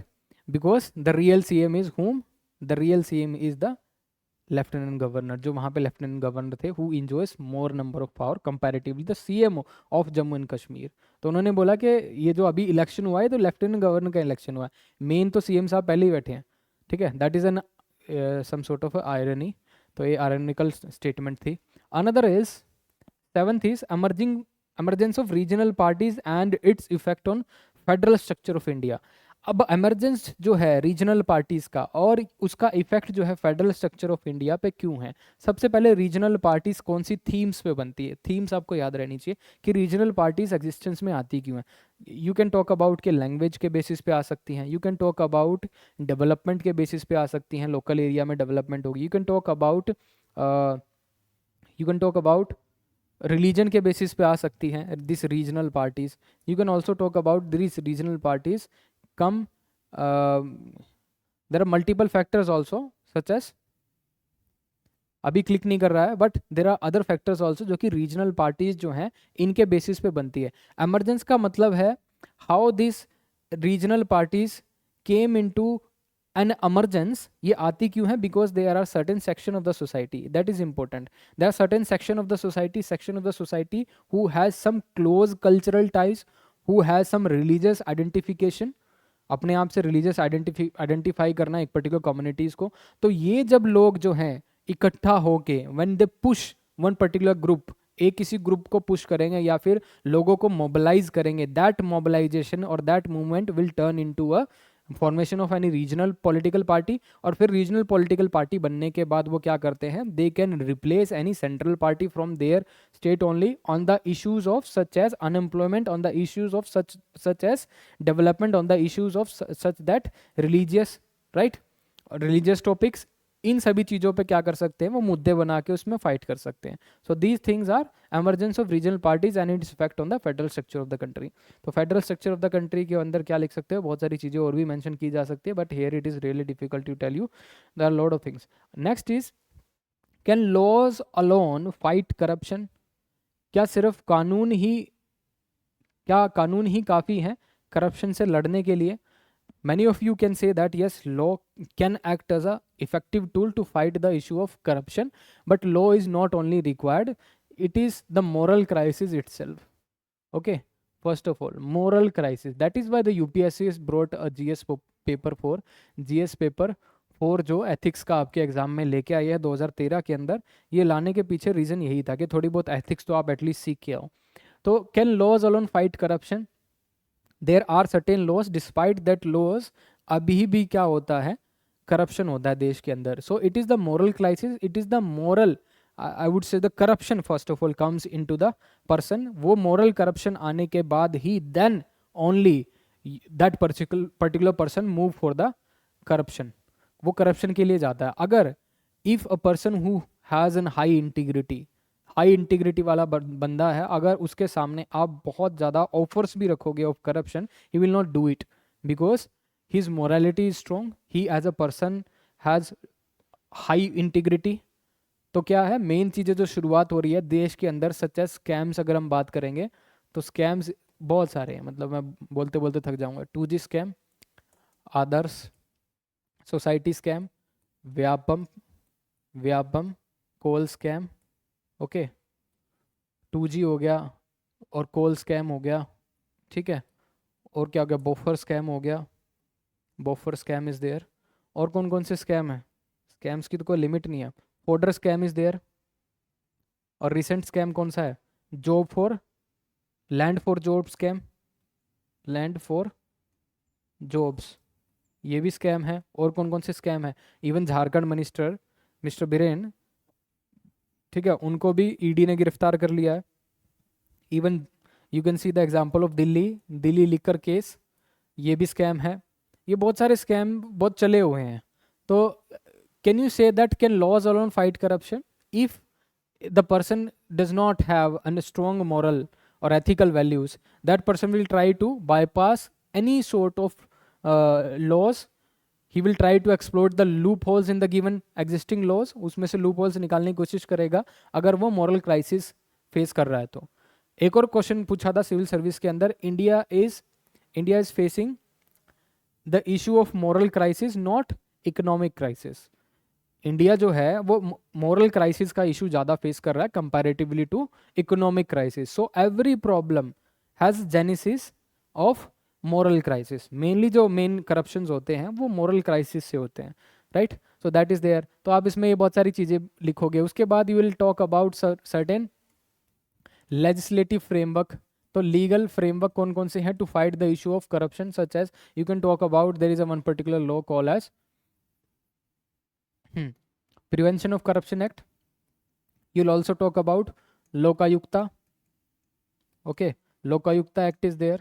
Because the real CM is whom? The real CM is the lieutenant governor, जो वहाँ पे लेफ्टिनेंट गवर्नर थे, who enjoys more number of power comparatively the CM of Jammu and Kashmir. तो उन्होंने बोला कि ये जो अभी इलेक्शन हुआ है तो लेफ्टिनेंट गवर्नर का इलेक्शन हुआ है, मेन तो CM साहब पहले ही बैठे हैं. ठीक है, that is an some sort of irony. तो ये आयरनिकल स्टेटमेंट थी. Another is 7th is emergence of regional parties and its effect on federal structure of India. अब emergence जो है रीजनल पार्टीज का और उसका इफेक्ट जो है फेडरल स्ट्रक्चर ऑफ इंडिया पे क्यों है. सबसे पहले रीजनल पार्टीज कौन सी थीम्स पे बनती है, थीम्स आपको याद रहनी चाहिए कि रीजनल पार्टीज एग्जिस्टेंस में आती क्यों है. यू कैन टॉक अबाउट के लैंग्वेज के बेसिस पे आ सकती हैं, you can talk about development के बेसिस पे आ सकती हैं, लोकल एरिया में डेवलपमेंट होगी, you can talk about religion के बेसिस पे आ सकती हैं this regional parties. You can also talk about this regional parties come there are multiple factors also such as, अभी क्लिक नहीं कर रहा है, but there are other factors also जो कि रीजनल पार्टीज जो हैं इनके बेसिस पे बनती है. एमरजेंस का मतलब है how this regional parties came into an emergence. ये आती क्यों है? Because there are certain section of the society, that is important. There are certain section of the society who has some close cultural ties, who has some religious identification, अपने आप से religious identify करना एक particular communities को. तो ये जब लोग जो हैं इकट्ठा होके when they push one particular group, एक किसी ग्रुप को पुश करेंगे या फिर लोगों को मोबिलाइज करेंगे, दैट मोबिलाइजेशन और that movement will turn into a formation of any regional political party. और फिर रीजनल पॉलिटिकल पार्टी बनने के बाद वो क्या करते हैं, दे can replace any central party from their state only on the issues of such as unemployment, on the issues of such as development, on the issues of such that religious, right, religious topics. इन सभी चीज़ों पे क्या कर सकते हैं, वो मुद्दे बना के उसमें फाइट कर सकते हैं. So these things are emergence of regional parties and its effect on the federal structure of the country. तो federal structure of the country के अंदर क्या लिख सकते हो, बहुत सारी चीज़ें और भी मेंशन की जा सकती है, but here it is really difficult to tell you, there are lot of things. Next is can laws alone fight corruption. क्या सिर्फ कानून ही काफ़ी हैं करप्शन से लड़ने के लिए? Many of you can say that yes, law can act as a effective tool to fight the issue of corruption, but law is not only required, it is the moral crisis itself. Okay, first of all, moral crisis. That is why the UPSC has brought a GS paper 4 जो ethics का आपके exam में लेके आई है 2013 के अंदर. ये लाने के पीछे रीज़न यही था कि थोड़ी बहुत एथिक्स तो आप एटलीस्ट सीख के आओ. तो can laws alone fight corruption? There are certain laws, despite that laws अभी भी क्या होता है, करप्शन होता है देश के अंदर. So it is the moral crisis, it is the moral, I would say the corruption first of all comes in to the person. वो मोरल करप्शन आने के बाद ही then only that particular person move for the corruption, वो corruption के लिए जाता है. अगर if a person who has an high integrity वाला बंदा है, अगर उसके सामने आप बहुत ज़्यादा ऑफर्स भी रखोगे of corruption, he will not do it because his morality is strong, he as a person has high integrity. तो क्या है, मेन चीज़ें जो शुरुआत हो रही है देश के अंदर, सच एज स्कैम्स अगर हम बात करेंगे तो स्कैम्स बहुत सारे हैं, मतलब मैं बोलते बोलते थक जाऊंगा. 2G स्कैम, आदर्श सोसाइटी स्कैम, व्यापम व्यापम कोल स्कैम, ओके 2G हो गया और कोल स्कैम हो गया, ठीक है. और क्या हो गया, बोफर स्कैम हो गया, बोफर स्कैम इज़ देयर. और कौन कौन से स्कैम है, स्कैम्स की तो कोई लिमिट नहीं है. Fodder scam is there. और रिसेंट स्कैम कौन सा है, job for land for job scam, land for jobs, ये भी स्कैम है. और कौन कौन से स्कैम है, even Jharkhand minister mister villain, ठीक है, उनको भी ईडी ने गिरफ्तार कर लिया है. Even you can see the example of Delhi liquor case, ये भी स्कैम है. ये बहुत सारे स्कैम बहुत चले हुए हैं. तो can you say that can laws alone fight corruption? If the person does not have a strong moral or ethical values, that person will try to bypass any sort of laws. He will try to exploit the loopholes in the given existing laws, उसमें से loopholes निकालने की कोशिश करेगा अगर वो moral crisis face कर रहा है. तो एक और क्वेश्चन पूछा था सिविल सर्विस के अंदर, India is facing the issue of moral crisis not economic crisis. India जो है वो मोरल क्राइसिस का इशू ज़्यादा फेस कर रहा है comparatively to economic crisis. So every problem has genesis of moral crisis. Mainly जो मेन करप्शंस होते हैं वो मोरल क्राइसिस से होते हैं, right. So that is there. तो आप इसमें ये बहुत सारी चीज़ें लिखोगे. उसके बाद you will talk about certain legislative framework. तो लीगल फ्रेमवर्क कौन कौन से हैं to fight the issue of corruption, such as you can talk about there is a one particular law call as Prevention of Corruption Act. You'll also talk about Lokayukta. Okay, Lokayukta Act is there.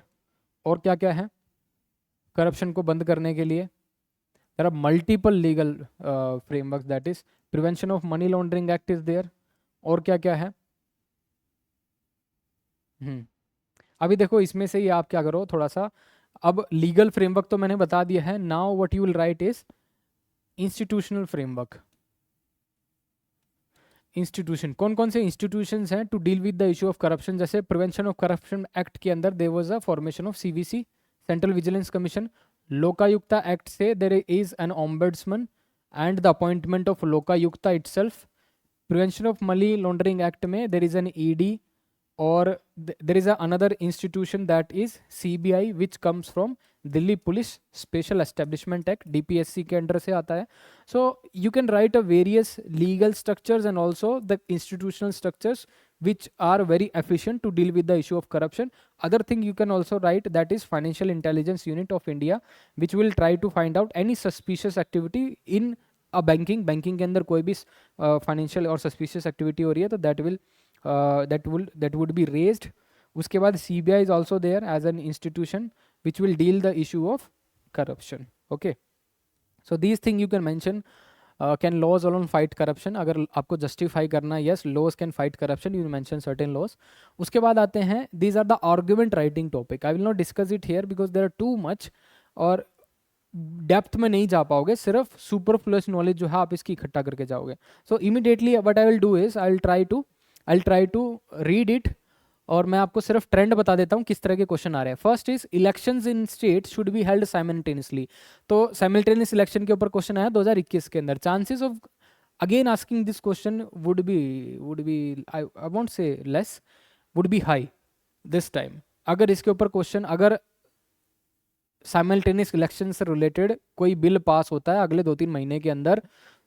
और क्या क्या है corruption को बंद करने के लिए? There are multiple legal frameworks, that is Prevention of Money Laundering Act is there. और क्या क्या है? अभी देखो इसमें से ही आप क्या करो थोड़ा सा, अब लीगल फ्रेमवर्क तो मैंने बता दिया है. Now what you will write is institutional framework. Institution, कौन कौन से इंस्टीट्यूशंस हैं to deal with the issue of corruption? जैसे प्रिवेंशन ऑफ करप्शन एक्ट के अंदर there was a formation of CVC, central vigilance commission. Lokayukta act से there is an ombudsman and the appointment of Lokayukta itself. Prevention of money laundering act में there is an ED, और there is another institution that is CBI which comes from Delhi police special establishment act, DPSC के under से आता है. So you can right a various legal structures and also the institutional structures which are very efficient to deal with the issue of corruption. Other thing you can also write, that is Financial Intelligence Unit of India, which will try to find out any suspicious activity in a banking के अंदर कोई भी financial और suspicious activity हो रही है तो that would be raised. उसके बाद CBI is also there as an institution which will deal the issue of corruption. Okay, so these things you can mention. Can laws alone fight corruption? अगर आपको justify करना है, yes, laws can fight corruption, you mention certain laws. उसके बाद आते हैं, these are the argument writing topic. I will not discuss it here because there are too much, और depth में नहीं जा पाओगे, सिर्फ सुपरफ्लुअस नॉलेज जो है आप इसकी इकट्ठा करके जाओगे. So immediately what I will do is I will try to read it, और मैं आपको सिर्फ ट्रेंड बता देता हूँ किस तरह के क्वेश्चन आ रहे हैं. First is elections in state should be held simultaneously. तो साइमल्टेनियस इलेक्शन के ऊपर क्वेश्चन आया 2021 के अंदर. Chances of again asking this question would be I won't say less, would be high this time. अगर इसके ऊपर क्वेश्चन, अगर साइमल्टेनियस इलेक्शन से रिलेटेड कोई बिल पास होता है अगले 2-3 महीने के अंदर,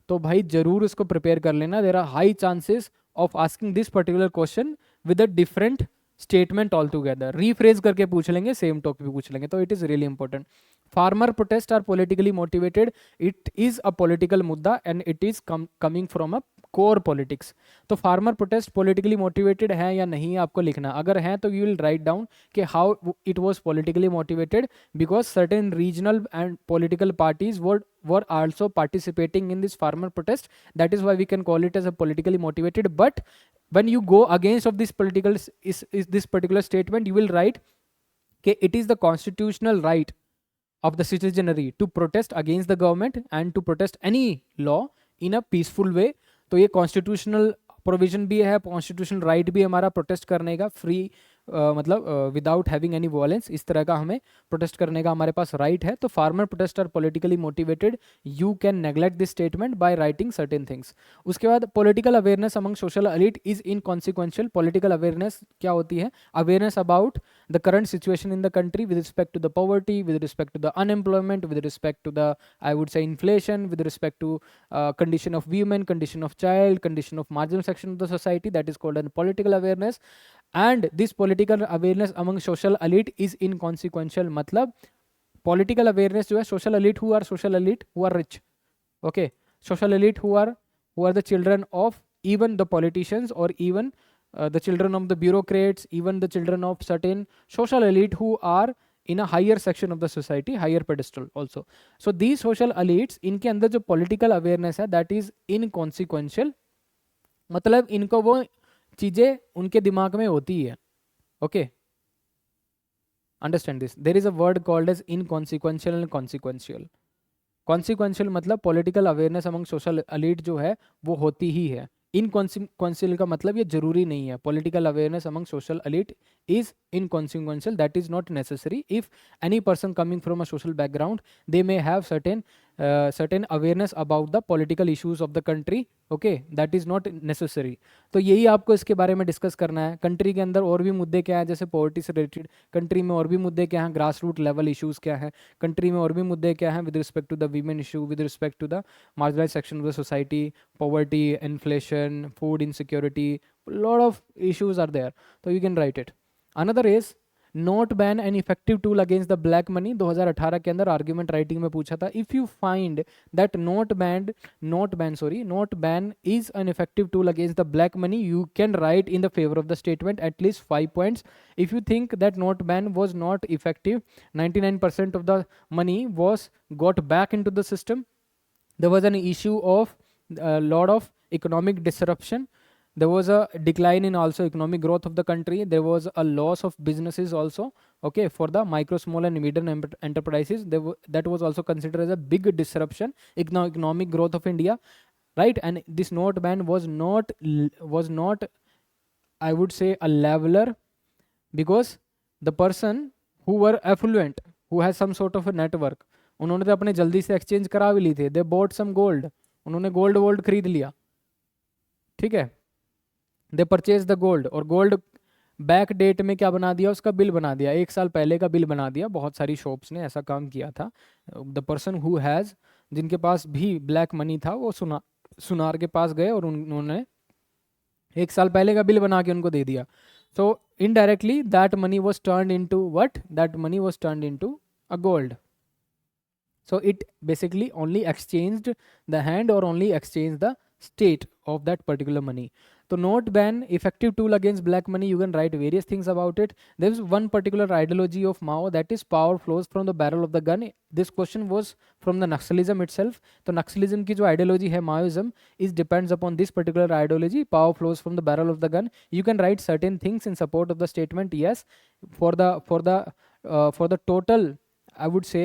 तो भाई जरूर इसको प्रिपेयर कर लेना. There are high chances of asking this particular question with a different statement all together, rephrase करके पूछ लेंगे, सेम टॉपिक पूछ लेंगे, तो it is really important. Farmer protest are politically motivated, it is a political मुद्दा and it is coming from a core politics. तो farmer protest politically motivated है या नहीं आपको लिखना. अगर है तो यू विल राइट डाउन कि how it was politically motivated, because certain regional and political parties were also participating in this farmer protest. That is why we can call it as a politically motivated. But when you go against of this political is this particular statement, you will write that it is the constitutional right of the citizenry to protest against the government and to protest any law in a peaceful way. तो ये constitutional provision भी है, constitutional right भी हमारा protest करने का, free मतलब without having any violence, इस तरह का हमें प्रोटेस्ट करने का हमारे पास राइट है. तो farmer protest are politically motivated, you can neglect this statement by writing certain things. उसके बाद political awareness among social elite is inconsequential. Political awareness क्या होती है? Awareness about the current situation in the country with respect to the poverty, with respect to the unemployment, with respect to the, I would say, inflation, with respect to condition of women, condition of child, condition of marginal section of the society. That is called a political awareness. And this political awareness among social elite is inconsequential. मतलब political awareness जो है, social elite who are social elite who are rich, okay, social elite who are the children of even the politicians or even the children of the bureaucrats, even the children of certain social elite who are in a higher section of the society, higher pedestal also. So these social elites, इनके अंदर जो political awareness है, that is inconsequential. मतलब इनको वो चीज़ें उनके दिमाग में होती है. Okay, understand this. There is a word called as inconsequential and consequential. Consequential मतलब political awareness among social elite जो है वो होती ही है. इनकॉन्सिक्वेंशियल का मतलब ये जरूरी नहीं है. Political awareness among social elite is inconsequential, that is not necessary. If any person coming from a social background, they may have certain awareness about the political issues of the country, okay, that is not necessary. तो यही आपको इसके बारे में discuss करना है. Country के अंदर और भी मुद्दे क्या है, जैसे पॉवर्टी से रिलेटेड, कंट्री में और भी मुद्दे क्या हैं, ग्रास रूट लेवल इशूज़ क्या है, कंट्री में और भी मुद्दे क्या हैं with respect to the women issue, with respect to the marginalise section of the society, poverty, inflation, food insecurity, lot of issues are there. So you can write it. Another is note ban an effective tool against the black money. 2018 के अंदर argument writing में पूछा था, if you find that note ban is an effective tool against the black money, you can write in the favour of the statement at least 5 points. If you think that note ban was not effective, 99% of the money was got back in to the system. There was an issue of a lot of economic disruption. There was a decline in also economic growth of the country. There was a loss of businesses also, okay, for the micro, small and medium enterprises. That was also considered as a big disruption, economic growth of India, right? And this note ban was not, I would say, a leveler, because the person who were affluent, who has some sort of a network, उन्होंने तो अपने जल्दी से exchange करा भी ली थे. They bought some gold, उन्होंने gold वोल्ड खरीद लिया, ठीक है. दे परचेज द गोल्ड, और गोल्ड बैक डेट में क्या बना दिया, उसका बिल बना दिया, 1 साल पहले का बिल बना दिया. बहुत सारी शॉप्स ने ऐसा काम किया था. द पर्सन हु हैज़, जिनके पास भी ब्लैक मनी था, वो सुनार के पास गए और उन्होंने 1 साल पहले का बिल बना के उनको दे दिया. So indirectly that money was turned into what, that money was turned into a gold. So it basically only exchanged the hand or only exchanged the state of that particular money. So note ban, effective tool against black money, you can write various things about it. There is one particular ideology of Mao, that is power flows from the barrel of the gun. This question was from the Naxalism itself. So Naxalism की जो ideology है, Maoism, is depends upon this particular ideology. Power flows from the barrel of the gun. You can write certain things in support of the statement. Yes, for the total, I would say,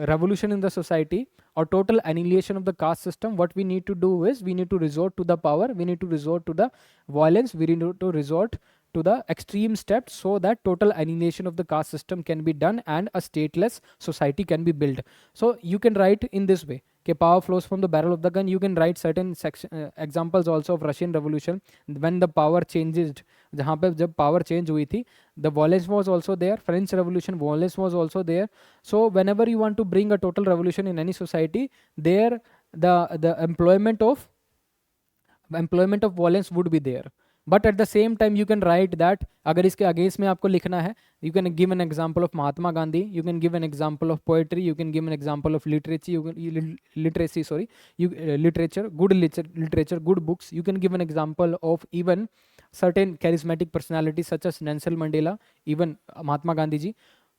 revolution in the society or total annihilation of the caste system, what we need to do is we need to resort to the power, we need to resort to the violence, we need to resort to the extreme steps so that total annihilation of the caste system can be done and a stateless society can be built. So you can write in this way, okay, power flows from the barrel of the gun. You can write certain examples also of Russian revolution when the power changes, जहाँ पे जब power change हुई थी, the violence was also there. French revolution, violence was also there. So whenever you want to bring a total revolution in any society, there the employment of violence would be there. But at the same time you can write that, अगर इसके against में आपको लिखना है, you can give an example of Mahatma Gandhi, you can give an example of poetry, you can give an example of literature, literacy sorry, you literature, good literature, good books, you can give an example of even certain charismatic personalities such as Nelson Mandela, even Mahatma Gandhi ji.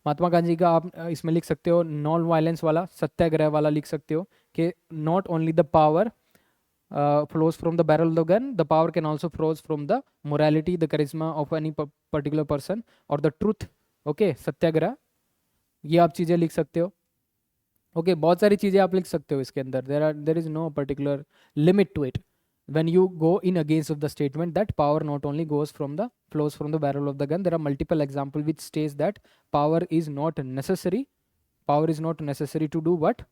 Mahatma Gandhi का आप इसमें लिख सकते हो non violence वाला, सत्याग्रह वाला लिख सकते हो कि not only the power flows from the barrel of the gun, the power can also flows from the morality, the charisma of any particular person or the truth। Okay, satyagraha, ये आप चीज़ें लिख सकते हो। ओके, बहुत सारी चीज़ें आप लिख सकते हो इसके अंदर, there is no particular limit to it when you go in against of the statement that power not only flows from the barrel of the gun. There are multiple examples which states that power is not necessary, to do what?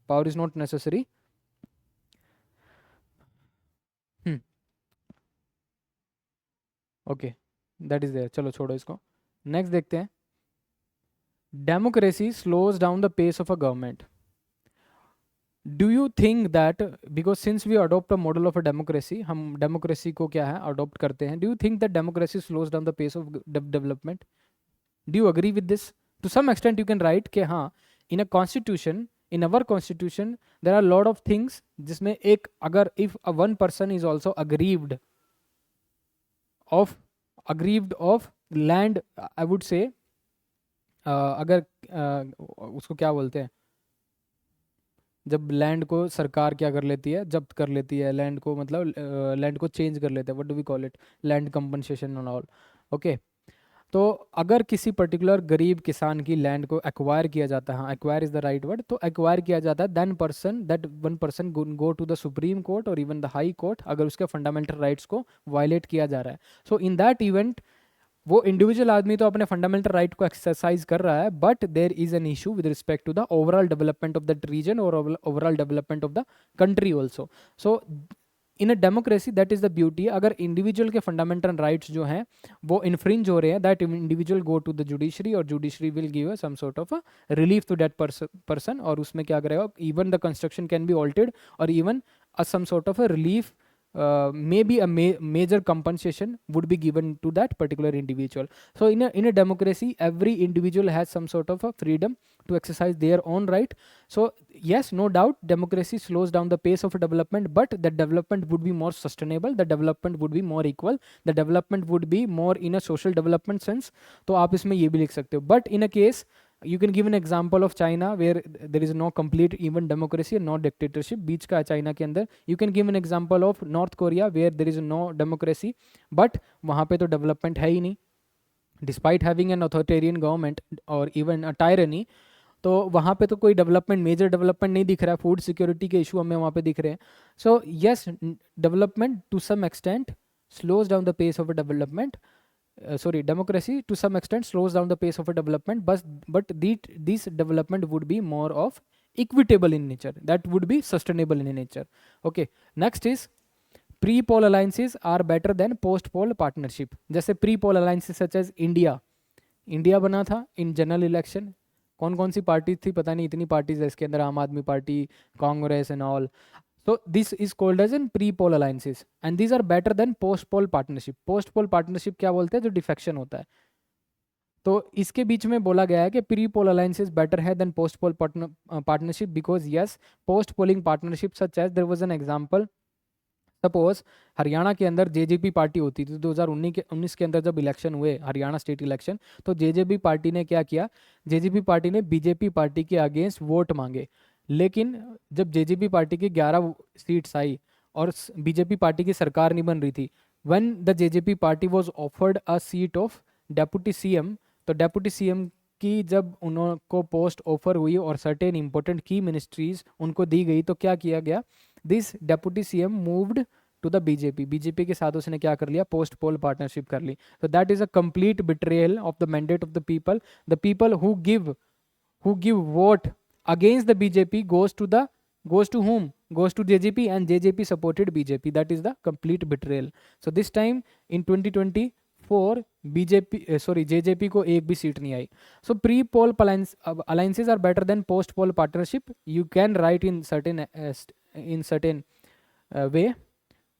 Power is not necessary okay, that is there. चलो छोड़ो इसको, next देखते हैं। Democracy slows down the pace of a government. Do you think that, because since we adopt a model of a democracy, हम democracy को क्या है adopt करते हैं, do you think that democracy slows down the pace of development? Do you agree with this? To some extent you can write कि हाँ, in a constitution, in our constitution there are lot of things जिसमें एक, अगर if a one person is also aggrieved of land, I would say, अगर उसको क्या बोलते हैं, जब लैंड को सरकार क्या कर लेती है, जब्त कर लेती है लैंड को, मतलब लैंड को चेंज कर लेते हैं, what do we call it, land compensation and all. Okay, तो अगर किसी पर्टिकुलर गरीब किसान की लैंड को एक्वायर किया जाता है, acquire is the right word, तो एक्वायर किया जाता है, then person, that one person go to the supreme court और इवन द हाई कोर्ट, अगर उसके फंडामेंटल राइट्स को वायलेट किया जा रहा है। सो इन दैट इवेंट वो इंडिविजुअल आदमी तो अपने फंडामेंटल राइट को एक्सरसाइज कर रहा है, but there is an issue with respect to the overall development of the region और overall development of the country also. So in a democracy that is the beauty, अगर individual के fundamental rights जो हैं वो infringe हो रहे हैं, that individual go to the judiciary और judiciary will give some sort of relief to that person, और उसमें क्या करेगा, even the construction can be altered और even some sort of relief, maybe a major compensation would be given to that particular individual. So in a democracy, every individual has some sort of a freedom to exercise their own right. So yes, no doubt democracy slows down the pace of development, but the development would be more sustainable, the development would be more equal, the development would be more in a social development sense. तो आप इसमें ये भी लिख सकते हो, but in a case you can give an example of China where there is no complete even democracy and no dictatorship, बीच का China के अंदर। you can give an example of North Korea where there is no democracy, but वहाँ पे तो development है ही नहीं, despite having an authoritarian government or even a tyranny, तो वहाँ पे तो कोई डेवलपमेंट, मेजर डेवलपमेंट नहीं दिख रहा है, फूड सिक्योरिटी के इशू हमें वहाँ पे दिख रहे हैं। So yes, development to some extent slows down the pace of a development, democracy to some extent slows down the pace of a development, but this development would be more of equitable in nature, that would be sustainable in nature. Okay, next is pre-poll alliances are better than post-poll partnership. जैसे pre-poll alliances such as India बना था in general election, कौन कौन सी party थी पता नहीं, इतनी parties है इसके अंदर, आम आदमी party, Congress and all. So this is called as in pre-poll alliances and these are better than post-poll partnership. Post-poll partnership क्या बोलते हैं, जो डिफेक्शन होता है। तो इसके बीच में बोला गया है कि प्री पोल अलायंसेस बेटर है than post poll partnership, because yes, post polling partnership such as there was an example, suppose Haryana के अंदर जेजेपी पार्टी होती थी 2019 के अंदर जब इलेक्शन हुए, हरियाणा स्टेट इलेक्शन, तो जेजेपी पार्टी ने क्या किया, जेजेपी पार्टी ने बीजेपी पार्टी के अगेंस्ट वोट मांगे, लेकिन जब जेजेपी पार्टी की 11 सीट्स आई और बीजेपी पार्टी की सरकार नहीं बन रही थी, when the JJP party was offered a seat of deputy CM, तो डेप्यूटी सीएम की जब उनको पोस्ट ऑफर हुई और सर्टेन इंपॉर्टेंट की मिनिस्ट्रीज उनको दी गई, तो क्या किया गया, this deputy CM moved to the BJP, BJP के साथ उसने क्या कर लिया, पोस्ट पोल पार्टनरशिप कर ली। तो that is a complete betrayal of the mandate of the people who give vote against the BJP goes to whom, goes to JJP and JJP supported BJP. That is the complete betrayal. So this time in 2024 JJP को एक भी seat नहीं आई। So pre-poll alliances are better than post-poll partnership. You can write in certain way.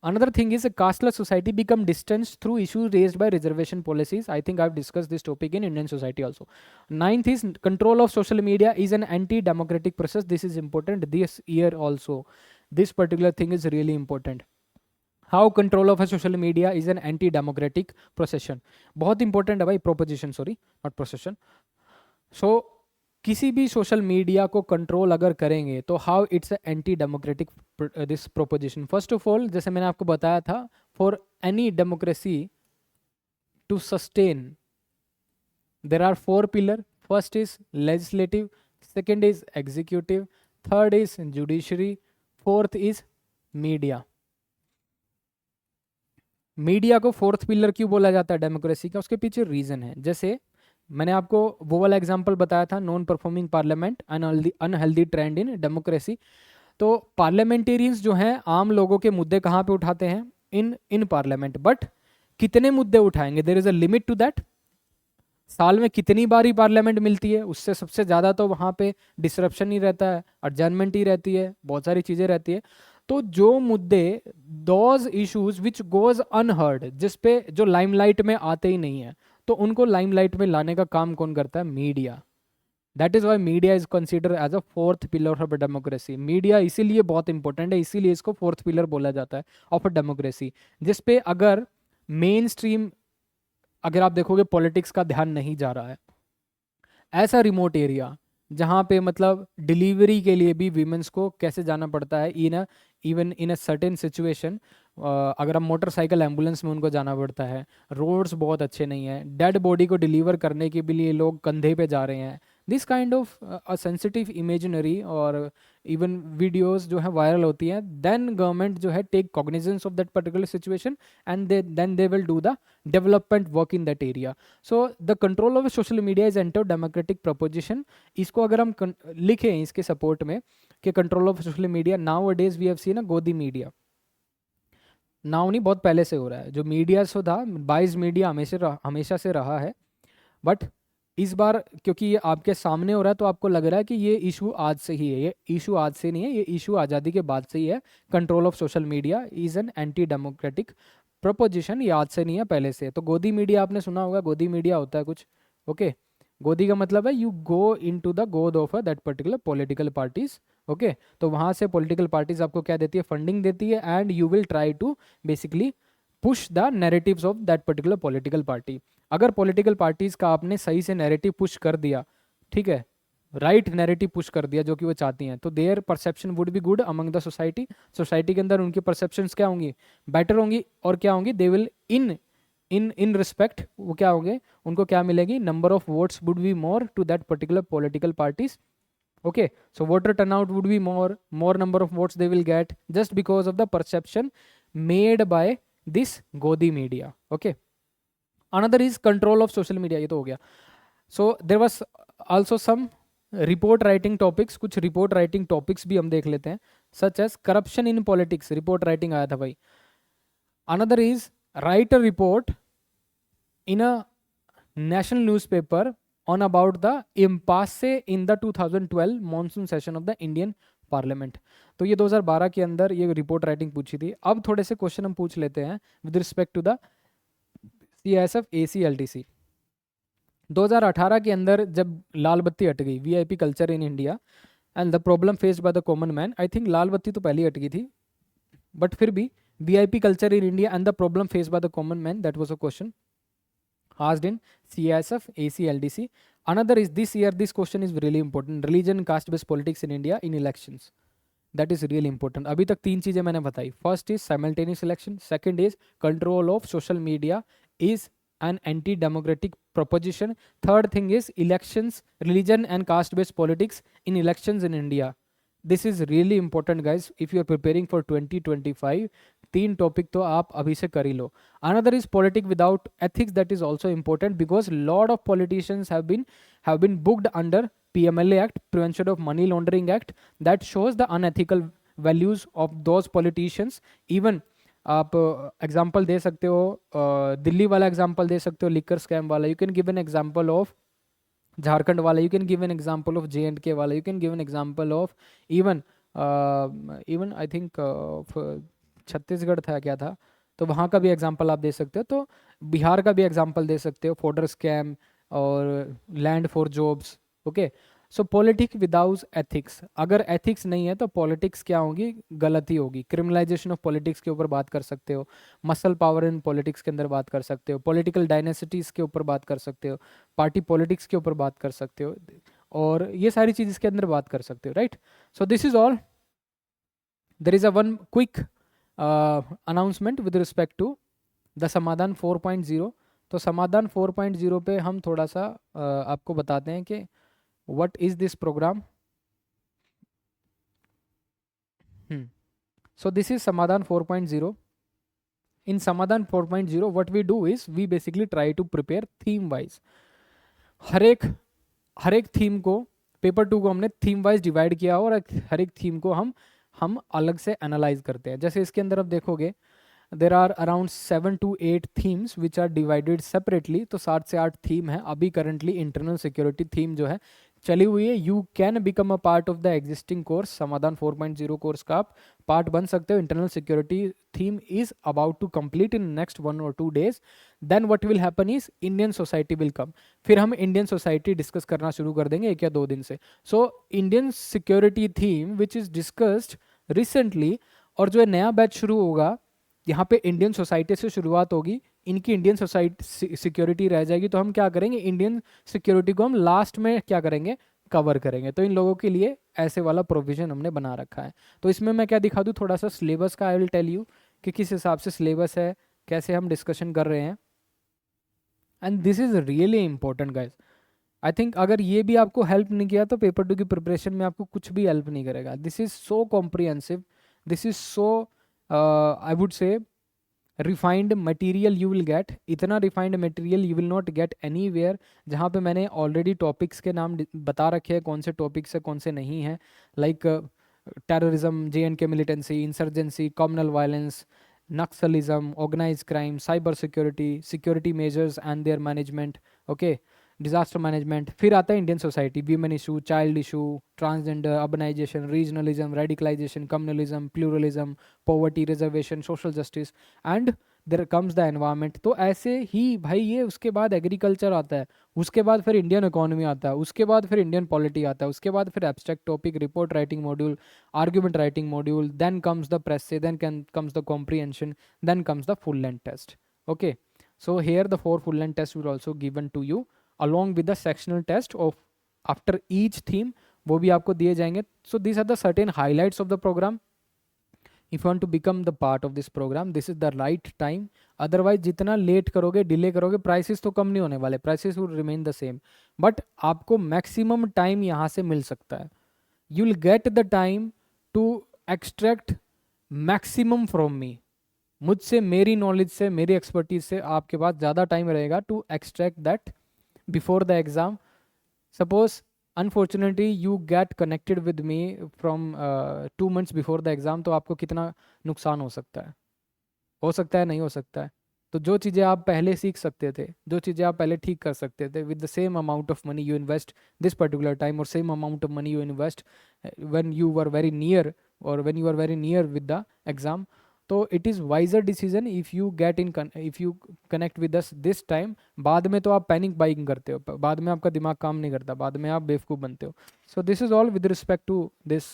Another thing is a casteless society become distanced through issues raised by reservation policies. I think I've discussed this topic in Indian society also. Ninth is control of social media is an anti-democratic process. This is important this year also. This particular thing is really important. How control of a social media is an anti-democratic procession. बहुत important है भाई, proposition, sorry, not procession. So किसी भी social media को control अगर करेंगे तो how it's anti democratic this proposition. First of all, जैसे मैंने आपको बताया था, for any democracy to sustain there are 4 pillar. First is legislative, second is executive, third is judiciary, fourth is media. Media को fourth pillar क्यों बोला जाता है डेमोक्रेसी का? उसके पीछे रीजन है. जैसे मैंने आपको वो वाला एग्जांपल बताया था, non performing parliament unhealthy trend in democracy. तो पार्लियामेंटेरियंस जो हैं आम लोगों के मुद्दे कहाँ पे उठाते हैं? In parliament. बट कितने मुद्दे उठाएंगे? There is a limit to that. साल में कितनी बार ही पार्लियामेंट मिलती है? उससे सबसे ज़्यादा तो वहाँ पे डिसरप्शन ही रहता है, अडजर्नमेंट ही रहती है, बहुत सारी चीज़ें रहती है. तो जो मुद्दे, those issues which goes unheard, जिस पे जो लाइमलाइट में आते ही नहीं है, तो उनको लाइमलाइट में लाने का काम कौन करता है? Media. That is why media is consider as a fourth pillar of democracy. Media इसीलिए बहुत इंपॉर्टेंट है, इसीलिए इसको फोर्थ पिलर बोला जाता है ऑफ अ डेमोक्रेसी. जिसपे अगर मेन स्ट्रीम, अगर आप देखोगे पॉलिटिक्स का ध्यान नहीं जा रहा है, ऐसा रिमोट एरिया जहाँ पे मतलब डिलीवरी के लिए भी वीमेंस को कैसे जाना पड़ता है, even in a certain situation, अगर हम मोटरसाइकिल एम्बुलेंस में उनको जाना पड़ता है, रोड्स बहुत अच्छे नहीं है, डेड बॉडी को डिलीवर करने के भी लिए लोग कंधे पे जा रहे हैं. This kind of a sensitive imaginary और इवन वीडियोस जो है वायरल होती हैं, देन गवर्नमेंट जो है take cognizance of that particular situation and then they will do the development work in that area. So the control of social media is anti democratic proposition. इसको अगर हम लिखें इसके सपोर्ट में कि control of social media, now days we have seen a Godi media. Now नहीं, बहुत पहले से हो रहा है. जो मीडिया सो था, बाइज मीडिया हमेशा से रहा है. बट इस बार क्योंकि ये आपके सामने हो रहा है तो आपको लग रहा है कि ये इशू आज से ही है. ये इशू आज से नहीं है, ये इशू आज़ादी के बाद से ही है. Control of social media is an anti democratic preposition. ये आज से नहीं है, पहले से. तो गोदी मीडिया आपने सुना होगा. गोदी मीडिया होता है कुछ, ओके. गोदी का मतलब है you go in to the गोद of that particular political parties. Okay, तो वहाँ से पॉलिटिकल पार्टीज आपको क्या देती है? फंडिंग देती है. And you will try to basically push the narratives of that particular political party. अगर पॉलिटिकल पार्टीज का आपने सही से नैरेटिव पुश कर दिया, ठीक है, राइट नैरेटिव पुश कर दिया जो कि वो चाहती हैं, तो their perception would be good among the society. Society के अंदर उनकी परसेप्शंस क्या होंगी? बेटर होंगी. और क्या होंगी? दे विल इन रिस्पेक्ट, वो क्या होंगे? उनको क्या मिलेगी? Number of votes would be more to that particular political parties. Okay, so voter turnout would be more number of votes they will get just because of the perception made by this Godi media. Okay, another is control of social media. ये तो हो गया. So there was also some report writing topics. कुछ report writing topics भी हम देख लेते हैं, such as corruption in politics. report writing आया था भाई. Another is write a report in a national newspaper on about the impasse in the 2012 monsoon session of the Indian Parliament. तो ये 2012 के अंदर ये रिपोर्ट राइटिंग पूछी थी. अब थोड़े से क्वेश्चन हम पूछ लेते हैं with respect to the CISF ACLTC. 2018 के अंदर जब लाल बत्ती हट गई, VIP culture in India and the problem faced by the common man. I think लाल बत्ती तो पहले ही हट गई थी, बट फिर भी VIP culture in India and the problem faced by the common man, that was a question asked in CISF ACLDC. Another is this year, this question is really important. Religion caste based politics in India in elections. That is really important. अभी तक 3 चीज़ें मैंने बताई. First is simultaneous election. Second is control of social media is an anti-democratic proposition. Third thing is elections, religion and caste based politics in elections in India. This is really important guys if you are preparing for 2025. 3 topic तो आप अभी से कर ही लो. Another is politics without ethics. That is also important because lot of politicians have been booked under PMLA Act, Prevention of Money Laundering Act, that shows the unethical values of those politicians. Even आप example दे सकते हो, दिल्ली वाला example दे सकते हो, liquor scam वाला. You can give an example of Jharkhand वाला. You can give an example of JNK वाला. You can give an example of even I think Chhattisgarh था क्या था, तो वहाँ का भी एग्जांपल आप दे सकते हो, तो बिहार का भी एग्जांपल दे सकते हो, फॉर्डर स्कैम और land for jobs. Okay, so politics without ethics, अगर एथिक्स नहीं है तो पॉलिटिक्स क्या होगी, गलत ही होगी। क्रिमिनलाइजेशन ऑफ पॉलिटिक्स के ऊपर बात कर सकते हो, मसल पावर इन पॉलिटिक्स के अंदर बात कर सकते हो, पॉलिटिकल डायनेसिटीज़ के ऊपर बात कर सकते हो, पार्टी पॉलिटिक्स के ऊपर बात कर सकते हो, और ये सारी चीज़ इसके अंदर बात कर सकते हो, right. So this is all. There is a one quick announcement with respect to the Samadhan 4.0। तो समाधान 4.0 पे हम थोड़ा सा आपको बताते हैं कि what is this program. So this is Samadhan 4.0. In Samadhan 4.0, what we do is we basically try to prepare theme wise. हर एक थीम को, पेपर 2 को हमने थीम वाइज डिवाइड किया और हर एक थीम को हम अलग से एनालाइज करते हैं। जैसे इसके अंदर आप देखोगे there are around 7 to 8 themes which are divided separately. तो 7 से 8 थीम है। अभी करंटली इंटरनल सिक्योरिटी थीम जो है चली हुई है। You can become a part of the existing course, Samadhan 4.0 course का आप पार्ट बन सकते हो। Internal security theme is about to complete in next 1 or 2 days। Then what will happen is Indian society will come. फिर हम Indian society discuss करना शुरू कर देंगे 1 या 2 दिन से। So Indian security theme which is discussed recently, और जो नया बैच शुरू होगा यहाँ पे इंडियन सोसाइटी से शुरुआत होगी। इनकी इंडियन सोसाइटी सिक्योरिटी रह जाएगी, तो हम क्या करेंगे, इंडियन सिक्योरिटी को हम लास्ट में क्या करेंगे, कवर करेंगे। तो इन लोगों के लिए ऐसे वाला प्रोविजन हमने बना रखा है। तो इसमें मैं क्या दिखा दूँ, थोड़ा सा सिलेबस का आई विल टेल यू कि किस हिसाब से सिलेबस है, कैसे हम डिस्कशन कर रहे हैं। And this is really important guys. I think अगर ये भी आपको हेल्प नहीं किया तो पेपर 2 की प्रिपरेशन में आपको कुछ भी हेल्प नहीं करेगा। This is so comprehensive, this is so I would say refined material you will get. इतना refined material you will not get anywhere, जहाँ पे मैंने ऑलरेडी टॉपिक्स के नाम बता रखे हैं, कौन से टॉपिक्स है कौन से नहीं है। Like terrorism, JNK militancy, insurgency, communal violence, naxalism, organise crime, cyber security, security measures and their management, okay, disaster management. फिर आता है Indian society, women issue, child issue, transgender, urbanisation, regionalism, radicalisation, communalism, pluralism, poverty, reservation, social justice and there comes the environment. तो ऐसे ही भाई ये उसके बाद agriculture आता है, उसके बाद फिर इंडियन इकोनॉमी आता है, उसके बाद फिर इंडियन पॉलिटी आता है, उसके बाद फिर abstract topic, report writing module, argument writing module, then comes the precis, then comes the comprehension, then comes the full length test. Okay, so here the 4 full length tests will also given to you along with the sectional test of after each theme, वो भी आपको दिए जाएंगे। so these are the certain highlights of the program. if you want to become the part of this program, this is the right time. otherwise जितना late करोगे, delay करोगे, prices तो कम नहीं होने वाले, prices will remain the same, but आपको maximum time यहाँ से मिल सकता है। you will get the time to extract maximum from me। मुझसे, मेरी नॉलेज से, मेरी एक्सपर्टीज से आपके पास ज़्यादा टाइम रहेगा to extract that before the exam. Suppose unfortunately you get connected with me from 2 months before the exam, तो आपको कितना नुकसान हो सकता है नहीं हो सकता है। तो जो चीज़ें आप पहले सीख सकते थे, जो चीज़ें आप पहले ठीक कर सकते थे, with the same amount of money you invest this particular time, और same amount of money you invest when you were very near, और when you are very near with the exam. तो it is wiser decision if you get in, if you connect with us this time. बाद में तो आप panic buying करते हो, बाद में आपका दिमाग काम नहीं करता, बाद में आप बेवकूफ़ बनते हो। So this is all with respect to this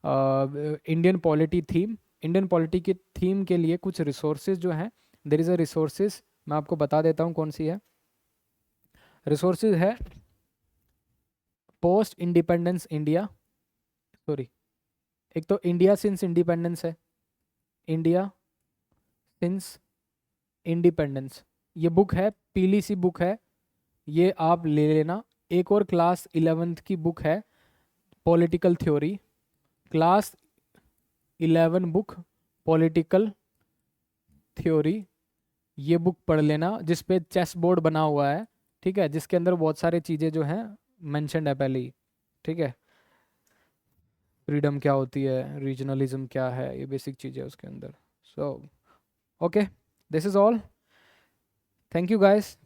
Indian polity theme. Indian polity की थीम के लिए कुछ रिसोर्सेज जो हैं, देर इज़ अ रिसोर्सेज, मैं आपको बता देता हूँ कौन सी है। रिसोर्सेज है पोस्ट इंडिपेंडेंस इंडिया, सॉरी, एक तो इंडिया सिंस इंडिपेंडेंस है, इंडिया सिंस इंडिपेंडेंस, ये बुक है, पीली सी बुक है, ये आप ले लेना। एक और क्लास 11th की बुक है, political theory, class 11 book political theory, ये बुक पढ़ लेना, जिस पे चेस बोर्ड बना हुआ है, ठीक है, जिसके अंदर बहुत सारे चीज़ें जो हैं मेंशन्ड है पहले ही, ठीक है, फ्रीडम क्या होती है, रीजनलिज्म क्या है, ये बेसिक चीज़ें उसके अंदर। So okay, this is all, thank you guys.